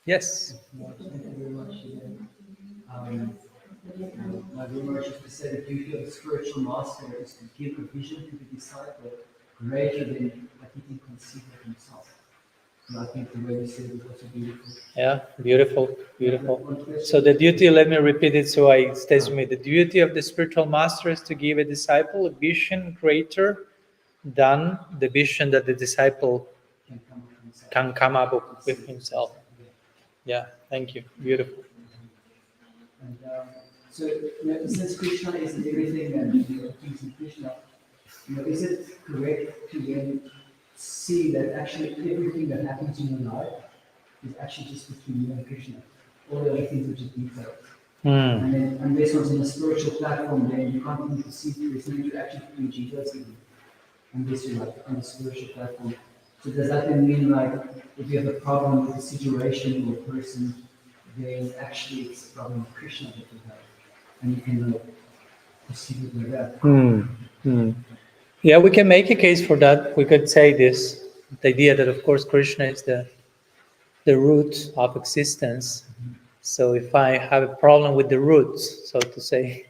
Yes.
Thank you very much. My remark is to say the duty of the spiritual master is to give a vision to the disciple greater than what he can conceive of himself. So I think the way you said it was also beautiful.
Yeah, beautiful. So the duty, let me repeat it so it stays with me. The duty of the spiritual master is to give a disciple a vision greater than the vision that the disciple can come up with himself. Yeah, thank you. Beautiful.
And so, since Krishna is in everything and things in Krishna, is it correct to then see that actually everything that happens in your life is actually just between you and Krishna? All the other things are just details. And then, unless one's in a spiritual platform, then you can't even see there's nothing to actually do Jiva's even. Unless you're like on a spiritual platform. So does that then mean like if you have a problem with a situation or a person, then actually it's a problem with Krishna that you have, and you can like proceed with that.
Yeah, we can make a case for that. We could say this, the idea that of course Krishna is the root of existence. So if I have a problem with the roots, so to say,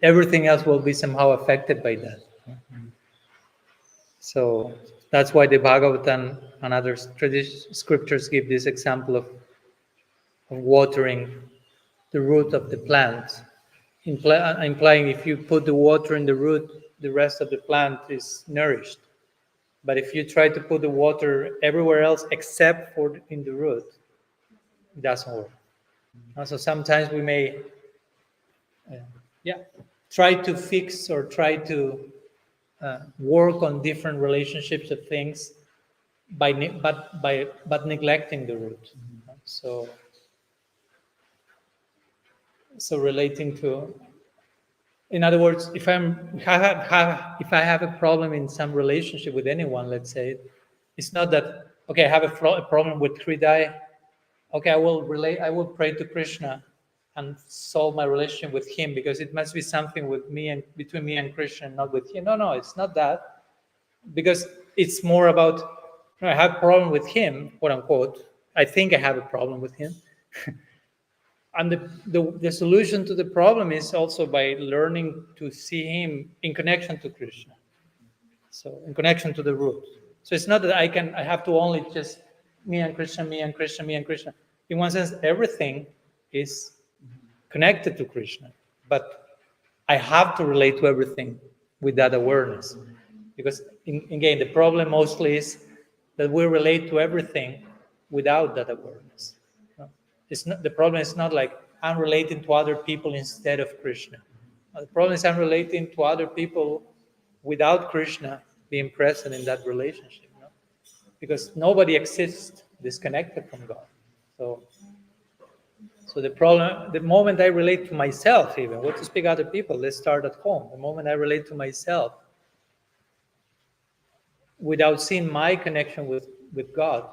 everything else will be somehow affected by that. So that's why the Bhagavatam and other scriptures give this example of watering the root of the plant, implying if you put the water in the root, the rest of the plant is nourished. But if you try to put the water everywhere else except for in the root, it doesn't work. So sometimes we may try to fix or try to work on different relationships of things but neglecting the root. So relating to, in other words, if I have a problem in some relationship with anyone, let's say, it's not that okay, I have a problem with Hridaya. Okay, I will pray to Krishna and solve my relationship with him because it must be something with me and between me and Krishna, not with him. No, it's not that, because it's more about I have a problem with him, quote unquote. I think I have a problem with him. And the solution to the problem is also by learning to see him in connection to Krishna. So in connection to the root. So it's not that I have to only just me and Krishna, me and Krishna, me and Krishna. In one sense, everything is connected to Krishna. But I have to relate to everything with that awareness. Because again, the problem mostly is that we relate to everything without that awareness. It's not, the problem is not like I'm relating to other people instead of Krishna. The problem is I'm relating to other people without Krishna being present in that relationship. Because nobody exists disconnected from God. So the problem, the moment I relate to myself, even what to speak other people, let's start at home. The moment I relate to myself, without seeing my connection with God,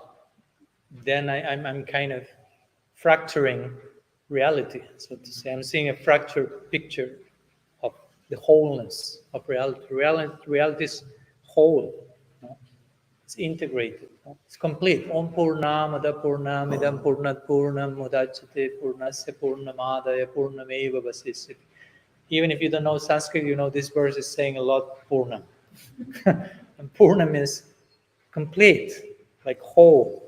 then I'm kind of fracturing reality, so to say. I'm seeing a fractured picture of the wholeness of reality. Reality is whole. It's integrated. It's complete. Om Purnamada Purnamidam Purnat Purnam Mudachyate Purnasya Purnamadaya Purnameva Vasishyati. Even if you don't know Sanskrit, you know this verse is saying a lot Purnam. And Purnam is complete, like whole.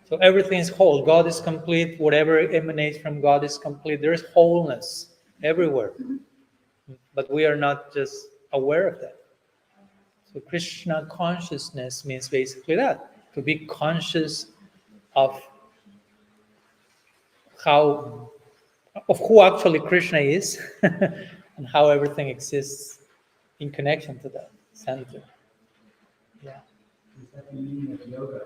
So everything is whole. God is complete. Whatever emanates from God is complete. There is wholeness everywhere. But we are not just aware of that. So Krishna consciousness means basically that, to be conscious of who actually Krishna is and how everything exists in connection to that center. Yeah.
Is that the meaning of yoga?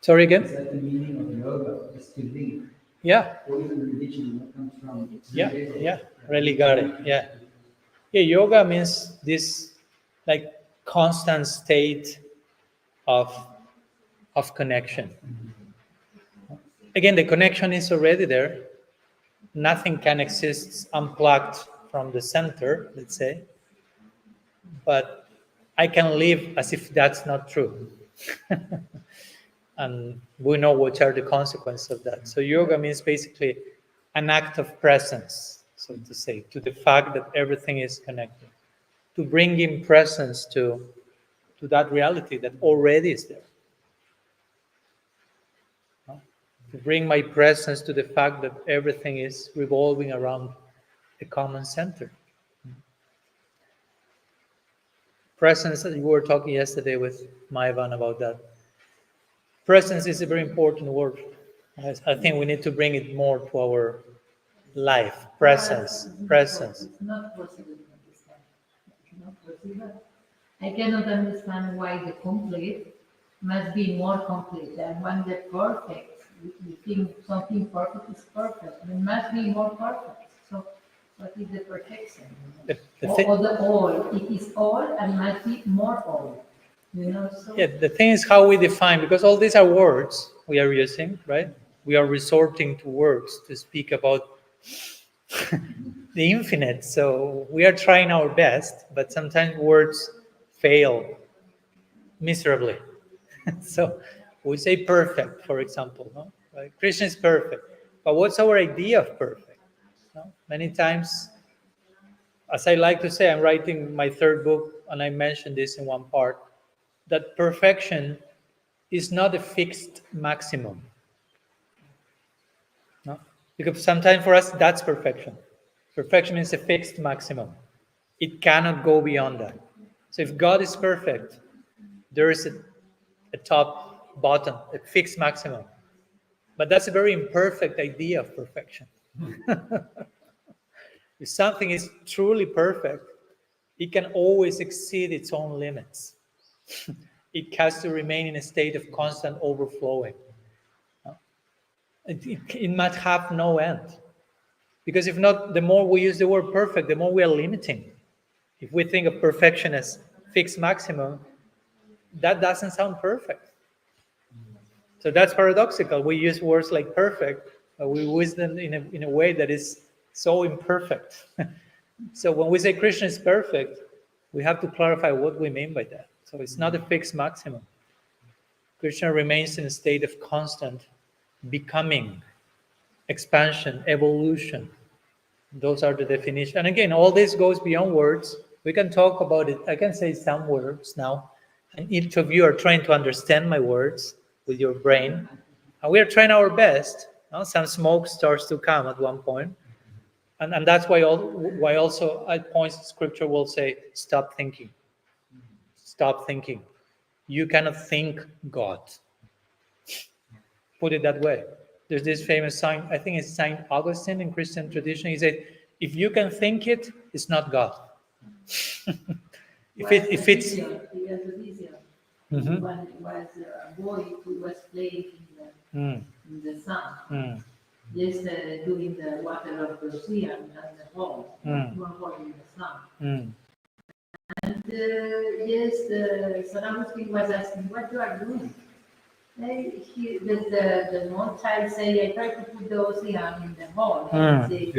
Sorry again?
Is that the meaning of yoga? Is to link?
Yeah.
Or even religion that comes from?
Yeah. Really got it. Yeah. Yoga means this like constant state of connection. Again, the connection is already there. Nothing can exist unplugged from the center, let's say. But I can live as if that's not true. And we know what are the consequences of that. So yoga means basically an act of presence, so to say, to the fact that everything is connected, to bring in presence to that reality that already is there. To bring my presence to the fact that everything is revolving around a common center. Presence, you were talking yesterday with Maivan about that. Presence is a very important word. I think we need to bring it more to our life. Presence.
It's not possible to understand. It's not possible. I cannot understand why the complete must be more complete than when the perfect. We think something perfect is perfect. It must be more perfect. So, what is the perfection? Or the all. It is all and must be more all. So.
Yeah, the thing is how we define, because all these are words we are using, right? We are resorting to words to speak about the infinite. So we are trying our best, but sometimes words fail miserably. So we say perfect, for example, no? Right? Krishna is perfect. But what's our idea of perfect? No? Many times, as I like to say, I'm writing my third book, and I mentioned this in one part, that perfection is not a fixed maximum. No? Because sometimes for us, that's perfection. Perfection is a fixed maximum. It cannot go beyond that. So if God is perfect, there is a top, bottom, a fixed maximum. But that's a very imperfect idea of perfection. If something is truly perfect, it can always exceed its own limits. It has to remain in a state of constant overflowing. It must have no end. Because if not, the more we use the word perfect, the more we are limiting. If we think of perfection as fixed maximum, that doesn't sound perfect. So that's paradoxical. We use words like perfect, but we use them in a way that is so imperfect. So when we say Krishna is perfect, we have to clarify what we mean by that. So it's not a fixed maximum. Krishna remains in a state of constant becoming, expansion, evolution. Those are the definitions. And again, all this goes beyond words. We can talk about it. I can say some words now, and each of you are trying to understand my words with your brain. And we are trying our best. Some smoke starts to come at one point. And that's why also at points scripture will say, stop thinking. Stop thinking. You cannot think God. Put it that way. There's this famous sign, I think it's Saint Augustine in Christian tradition. He said, if you can think it, it's not God. If it's
He has a vision.
Mhm.
When it was a boy who was playing in the sun, just doing the water of the sea and the hole, one hole in the sun. And yes, San Agustin was asking, what you are doing? The small child say, I try to put the ocean in the hole. And say,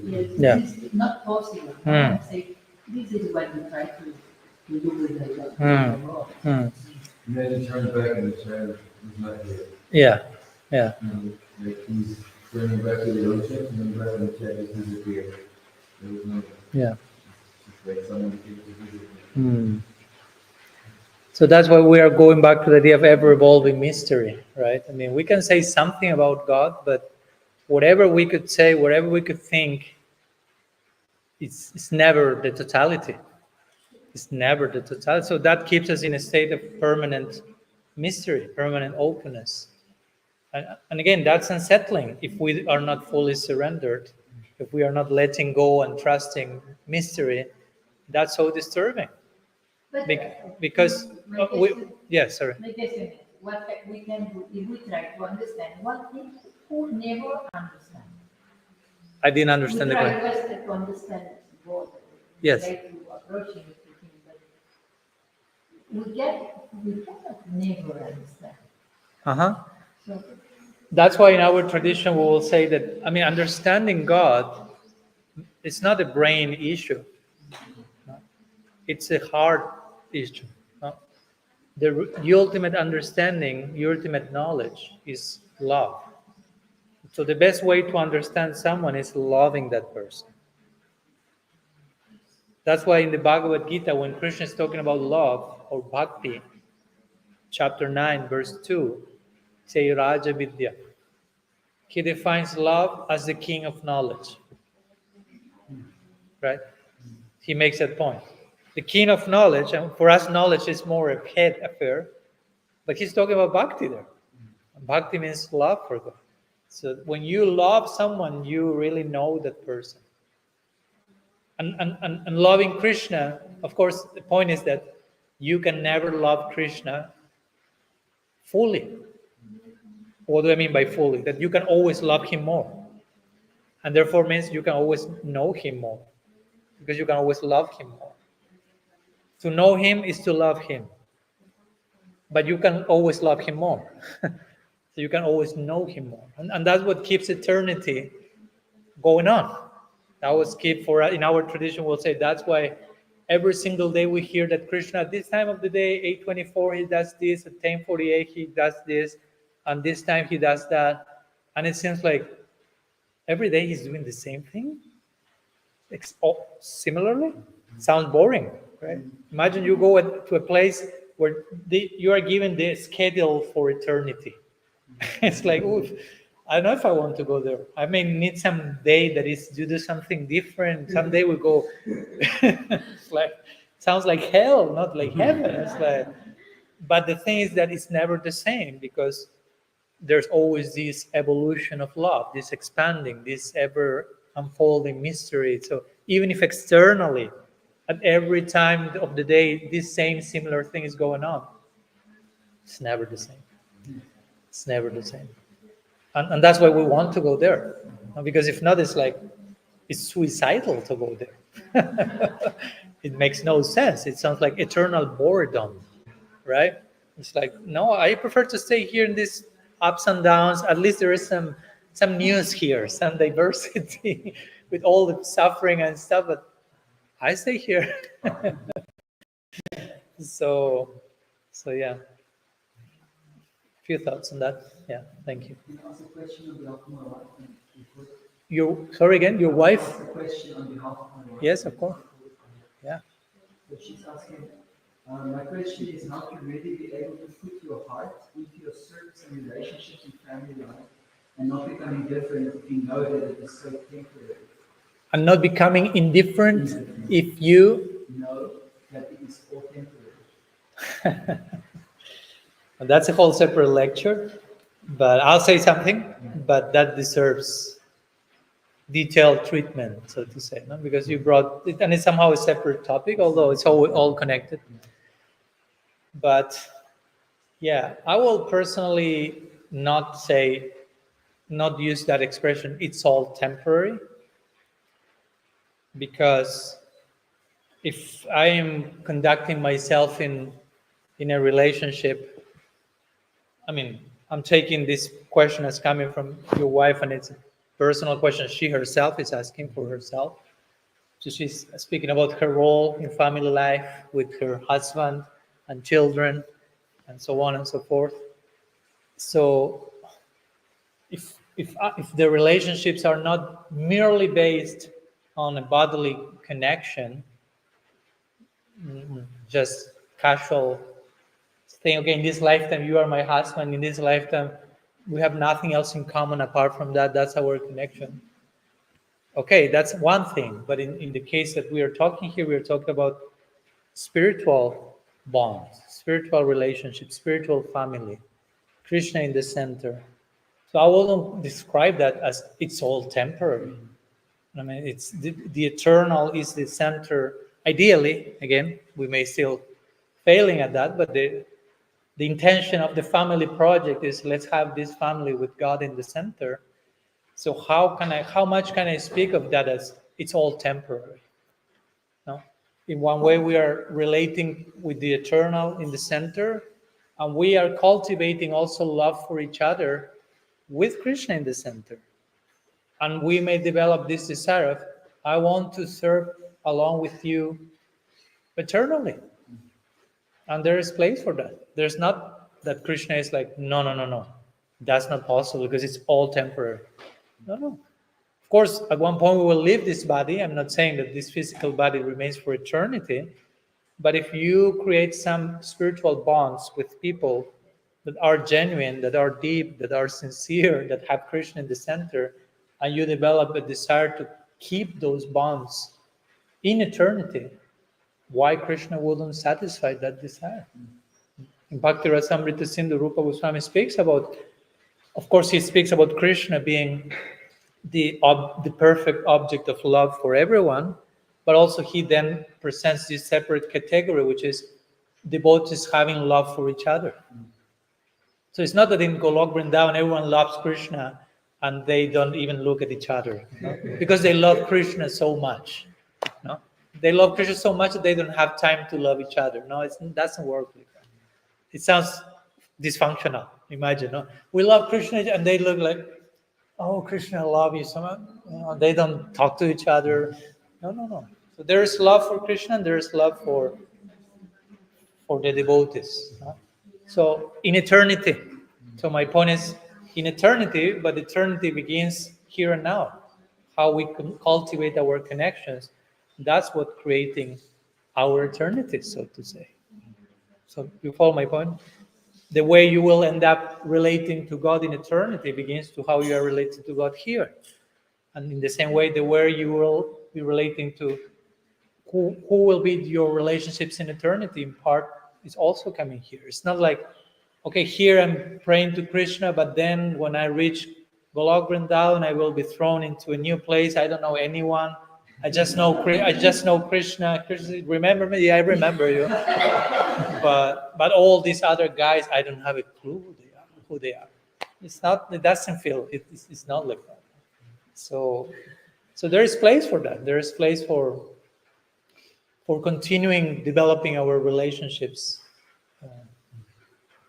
yes,
Yeah.
this is not possible. I say, this is what you try to do with the hole.
And then he turns back and the child is not here.
Yeah, yeah.
Like he's turning back to the ocean and then back and the child is disappeared. There was no,
Yeah.
it's like someone came to visit me.
So that's why we are going back to the idea of ever-evolving mystery, right? I mean, we can say something about God, but whatever we could say, whatever we could think, it's never the totality. It's never the totality. So that keeps us in a state of permanent mystery, permanent openness. And again, that's unsettling if we are not fully surrendered, if we are not letting go and trusting mystery. That's so disturbing.
But
Because
my question
sorry.
is, what we can do if we try to understand what people never understand.
I didn't understand
we
the
try
question.
to understand both.
Yes.
Try to approach it, but we cannot never understand. So
That's why in our tradition we will say that, I mean, understanding God, it's not a brain issue. It's a heart issue. No? The ultimate understanding, the ultimate knowledge is love. So the best way to understand someone is loving that person. That's why in the Bhagavad Gita, when Krishna is talking about love or Bhakti, chapter 9, verse 2, say Raja Vidya. He defines love as the king of knowledge. Right? He makes that point. The king of knowledge, and for us, knowledge is more a head affair, but he's talking about Bhakti there. Bhakti means love for God. So when you love someone, you really know that person. And loving Krishna, of course, the point is that you can never love Krishna fully. What do I mean by fully? That you can always love him more. And therefore means you can always know him more. Because you can always love him more. To know him is to love him. But you can always love him more. So you can always know him more. And that's what keeps eternity going on. That was keep for in our tradition. We'll say that's why every single day we hear that Krishna at this time of the day, 8:24, he does this. At 10:48, he does this, and this time he does that. And it seems like every day he's doing the same thing. Similarly, sounds boring, right? Imagine you go to a place where you are given the schedule for eternity. It's like, oof. I don't know if I want to go there. I may need some day that is to do something different. Someday we go. It's like sounds like hell, not like heaven. It's like, but the thing is that it's never the same because there's always this evolution of love, this expanding, this ever unfolding mystery. So even if externally, at every time of the day, this same similar thing is going on, it's never the same. It's never the same. And that's why we want to go there. Because if not, it's suicidal to go there. It makes no sense. It sounds like eternal boredom, right? It's like, no, I prefer to stay here in these ups and downs. At least there is some news here, some diversity with all the suffering and stuff, but I stay here. So yeah. Few thoughts on that. Yeah, thank you.
Can I ask a question on behalf of my wife?
Sorry again, your wife?
Ask a question on behalf of my wife.
Yes, of course. Yeah.
So she's asking, my question is how to really be able to put your heart into your service and relationships and family life and not becoming different if you know that it is so temporary.
And not becoming indifferent if you
know that it is all temporary.
That's a whole separate lecture, but I'll say something, but that deserves detailed treatment, so to say, no? Because you brought it, and it's somehow a separate topic, although it's all connected. But yeah, I will personally not use that expression, it's all temporary, because if I am conducting myself in a relationship, I mean, I'm taking this question as coming from your wife, and it's a personal question she herself is asking for herself. So she's speaking about her role in family life with her husband and children, and so on and so forth. So if the relationships are not merely based on a bodily connection, just casual thing, okay, in this lifetime you are my husband, in this lifetime we have nothing else in common apart from that, that's our connection. Okay, that's one thing, but in the case that we are talking here, we are talking about spiritual bonds, spiritual relationships, spiritual family, Krishna in the center. So I wouldn't describe that as it's all temporary. I mean, it's the eternal is the center. Ideally, again, we may still failing at that, but the intention of the family project is let's have this family with God in the center. So how much can I speak of that as it's all temporary? No? In one way, we are relating with the eternal in the center, and we are cultivating also love for each other with Krishna in the center. And we may develop this desire of, I want to serve along with you eternally. And there is place for that. There's not that Krishna is like, no. That's not possible because it's all temporary. No. Of course, at one point we will leave this body. I'm not saying that this physical body remains for eternity. But if you create some spiritual bonds with people that are genuine, that are deep, that are sincere, that have Krishna in the center, and you develop a desire to keep those bonds in eternity, why Krishna wouldn't satisfy that desire? In Bhakti Rasamrita Sindhu, Rupa Goswami speaks about, of course, he speaks about Krishna being the perfect object of love for everyone, but also he then presents this separate category, which is devotees having love for each other. So it's not that in Golok Vrindavan everyone loves Krishna and they don't even look at each other, because they love Krishna so much. No? They love Krishna so much that they don't have time to love each other. No, it doesn't work like that. It sounds dysfunctional. Imagine, no? We love Krishna and they look like, oh, Krishna, I love you so much. They don't talk to each other. No. So there is love for Krishna and there is love for the devotees. No? So in eternity, so my point is in eternity, but eternity begins here and now. How we can cultivate our connections, that's what creating our eternity, so to say. So you follow my point? The way you will end up relating to God in eternity begins to how you are related to God here. And in the same way, the way you will be relating to who will be your relationships in eternity in part is also coming here. It's not like, okay, here I'm praying to Krishna, but then when I reach Golok Vrindavan, I will be thrown into a new place. I don't know anyone. I just know Krishna. Krishna, remember me? Yeah, I remember you. but all these other guys, I don't have a clue who they are. It's not. It doesn't feel. It's not like that. So there is place for that. There is place for continuing developing our relationships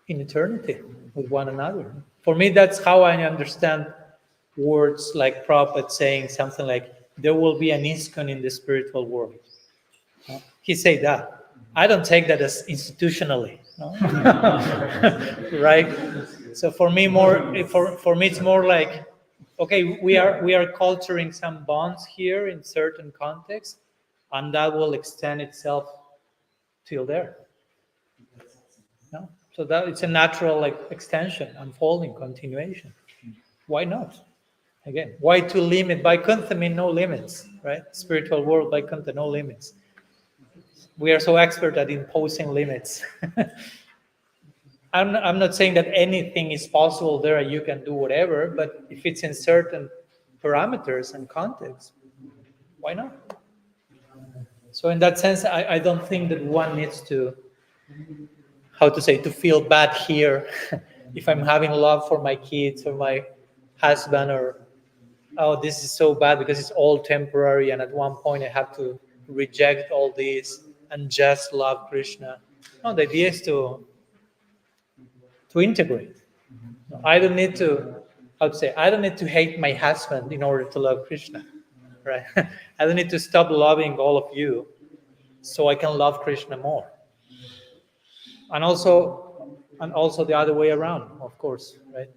in eternity with one another. For me, that's how I understand words like Prabhupada saying something like, there will be an ISKCON in the spiritual world. He said that. I don't take that as institutionally. No? Right? So for me, it's more like, okay, we are culturing some bonds here in certain contexts, and that will extend itself till there. No? So that it's a natural extension, unfolding, continuation. Why not? Again, why to limit? Vaikuntha means no limits, right? Spiritual world, Vaikuntha, no limits. We are so expert at imposing limits. I'm not saying that anything is possible there, you can do whatever, but if it's in certain parameters and contexts, why not? So in that sense, I don't think that one needs to, to feel bad here if I'm having love for my kids or my husband, or, oh, this is so bad because it's all temporary and at one point I have to reject all this and just love Krishna. No, the idea is to integrate. I don't need to, I don't need to hate my husband in order to love Krishna, right? I don't need to stop loving all of you so I can love Krishna more. And also the other way around, of course, right?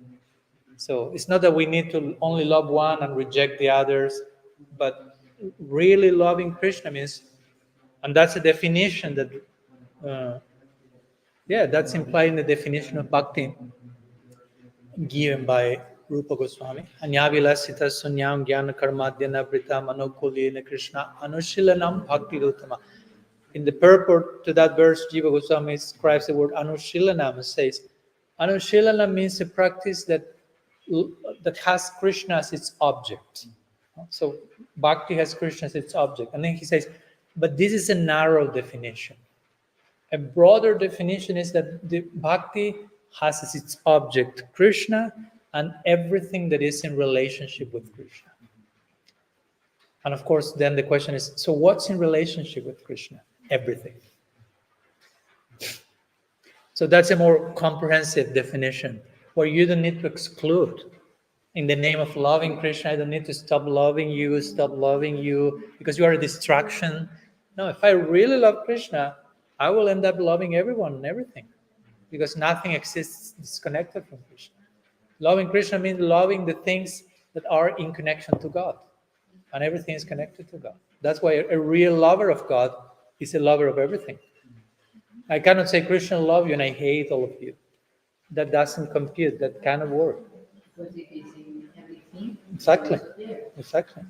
So it's not that we need to only love one and reject the others, but really loving Krishna means, and that's a definition that, that's implied in the definition of Bhakti given by Rupa Goswami. Anyavilasita sunyam jnana karmadhyana brita manokulina Krishna anushilanam bhakti ruttama. In the purport to that verse, Jiva Goswami describes the word anushilanam and says, anushilanam means a practice that has Krishna as its object. So Bhakti has Krishna as its object. And then he says, but this is a narrow definition. A broader definition is that the Bhakti has as its object Krishna and everything that is in relationship with Krishna. And of course, then the question is, so what's in relationship with Krishna? Everything. So that's a more comprehensive definition where you don't need to exclude. In the name of loving Krishna, I don't need to stop loving you because you are a distraction. No, if I really love Krishna, I will end up loving everyone and everything, because nothing exists disconnected from Krishna. Loving Krishna means loving the things that are in connection to God, and everything is connected to God. That's why a real lover of God is a lover of everything. I cannot say, Krishna, love you, and I hate all of you. That doesn't compute. That cannot work.
Because it is in everything.
Exactly.
Also there.
Exactly.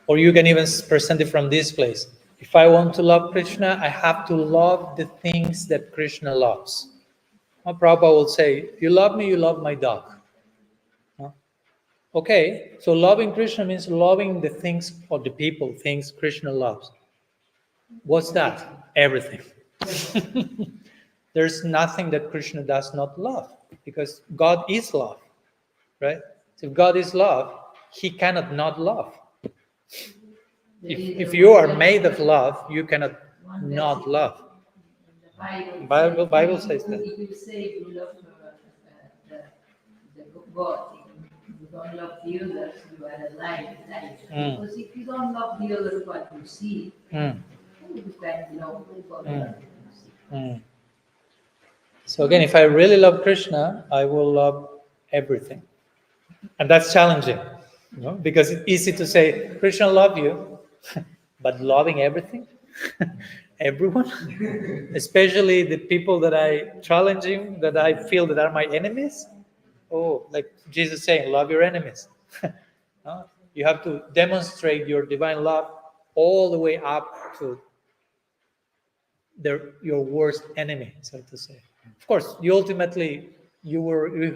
Or you can even present it from this place. If I want to love Krishna, I have to love the things that Krishna loves. Prabhupada will say, if you love me, you love my dog. Huh? Okay, so loving Krishna means loving the things or the people, things Krishna loves. What's that? Everything. There's nothing that Krishna does not love, because God is love, right? So if God is love, he cannot not love. If you are made of love, you cannot not love.
The
Bible says that.
If you say you love the God, you don't love the others, you are alive. Because if you don't love the others, what you see, you can love God.
So again, if I really love Krishna, I will love everything. And that's challenging, because it's easy to say, Krishna love you, but loving everything, everyone, especially the people that I challenge him, that I feel that are my enemies. Oh, like Jesus saying, love your enemies. You have to demonstrate your divine love all the way up to your worst enemy, so to say. Of course, you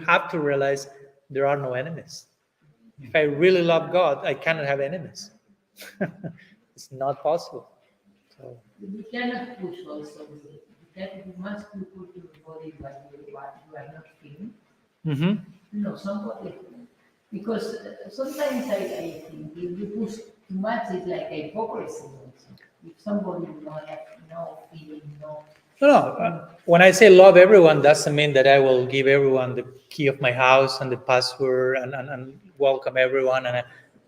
have to realize there are no enemies. If I really love God, I cannot have enemies. It's not possible. So,
You cannot push also. You must put in the body what you are not feeling. No, somebody. Because sometimes I think if you push too much, it's like a hypocrisy also. If somebody not have no feeling, no.
No. When I say love everyone, doesn't mean that I will give everyone the key of my house and the password and welcome everyone. And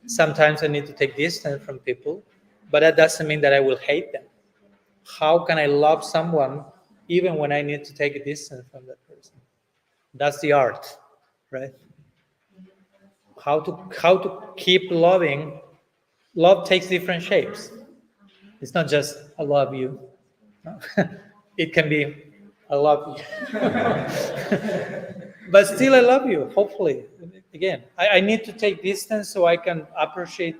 sometimes I need to take distance from people, but that doesn't mean that I will hate them. How can I love someone even when I need to take a distance from that person? That's the art, right? How to keep loving. Love takes different shapes. It's not just I love you. No. It can be I love you. But still I love you, hopefully. Again, I need to take distance so I can appreciate.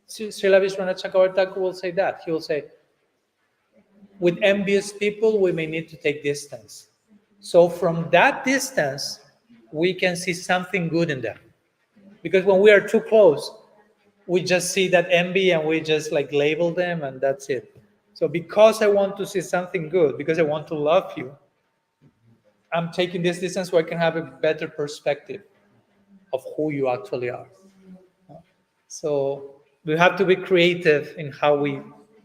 Srila Vishwanath Chakravarti will say that. He will say, with envious people, we may need to take distance. So from that distance, we can see something good in them. Because when we are too close, we just see that envy and we just like label them and that's it. So because I want to see something good, because I want to love you, I'm taking this distance so I can have a better perspective of who you actually are. So we have to be creative in how we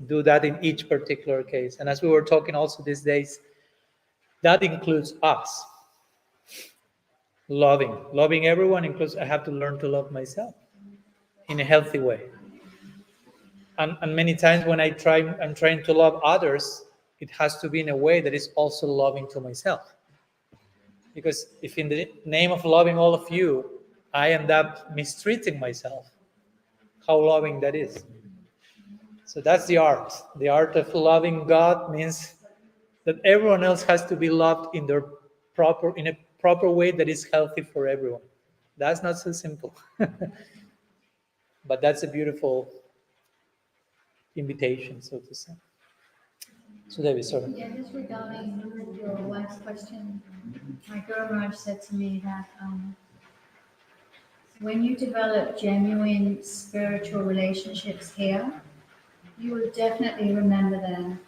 do that in each particular case. And as we were talking also these days, that includes us. Loving everyone includes I have to learn to love myself in a healthy way. And many times when I'm trying to love others, it has to be in a way that is also loving to myself. Because if in the name of loving all of you, I end up mistreating myself, how loving that is. So that's the art. The art of loving God means that everyone else has to be loved in a proper way that is healthy for everyone. That's not so simple. But that's a beautiful invitation, so to say. So Devi, sorry.
Yeah, just regarding your last question, my Guru Maharaj said to me that when you develop genuine spiritual relationships here, you will definitely remember them.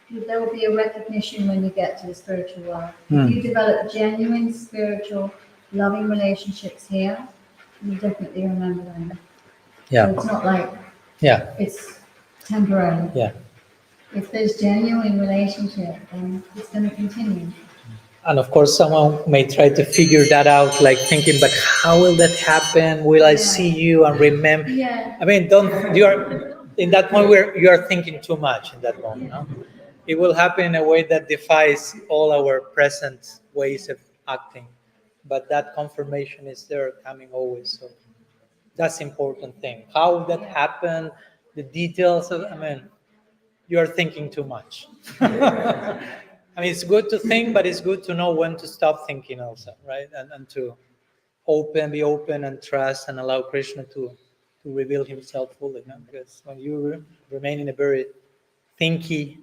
There will be a recognition when you get to the spiritual world. If you develop genuine spiritual loving relationships here, you definitely remember them.
Yeah.
So it's not like it's temporary.
Yeah.
If there's genuine relationship, then it's going to continue.
And of course, someone may try to figure that out, like thinking, but how will that happen? Will I see you and remember?
Yeah.
I mean, you are in that point where you are thinking too much in that moment, no? it will happen in a way that defies all our present ways of acting. But that confirmation is there coming always. So that's the important thing. How that happened, the details of, you are thinking too much. It's good to think, but it's good to know when to stop thinking also, right? And to be open and trust and allow Krishna to reveal himself fully. Because when you remain in a very thinky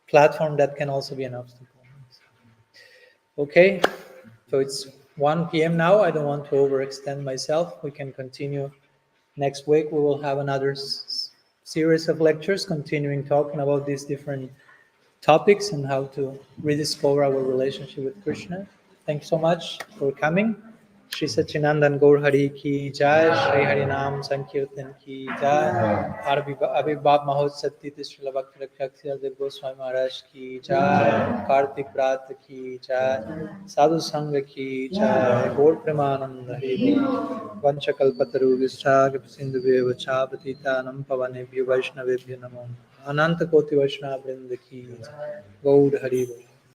platform, that can also be an obstacle. Okay, so it's 1 p.m. now. I don't want to overextend myself. We can continue next week. We will have another series of lectures continuing talking about these different topics and how to rediscover our relationship with Krishna. Thank you so much for coming. Shri Sachinandan Gaur Hari ki jai, Shri Hari Nam Sankirtan ki jai, Abhibhab Mahotsav Titi Srila Bhakti Rakshak Dev Swami Maharaj ki jai, Kartik Prat ki jai, Sadhu Sangha ki jai, Gaur Premananda Haribo, Vanchakalpataru Vishag Sindhu Veva Chapatita Nam Pavanebhyo Vaishnavebhyo Namo, Ananta Koti Vaishnava Vrinda ki jai, Gaur Haribo.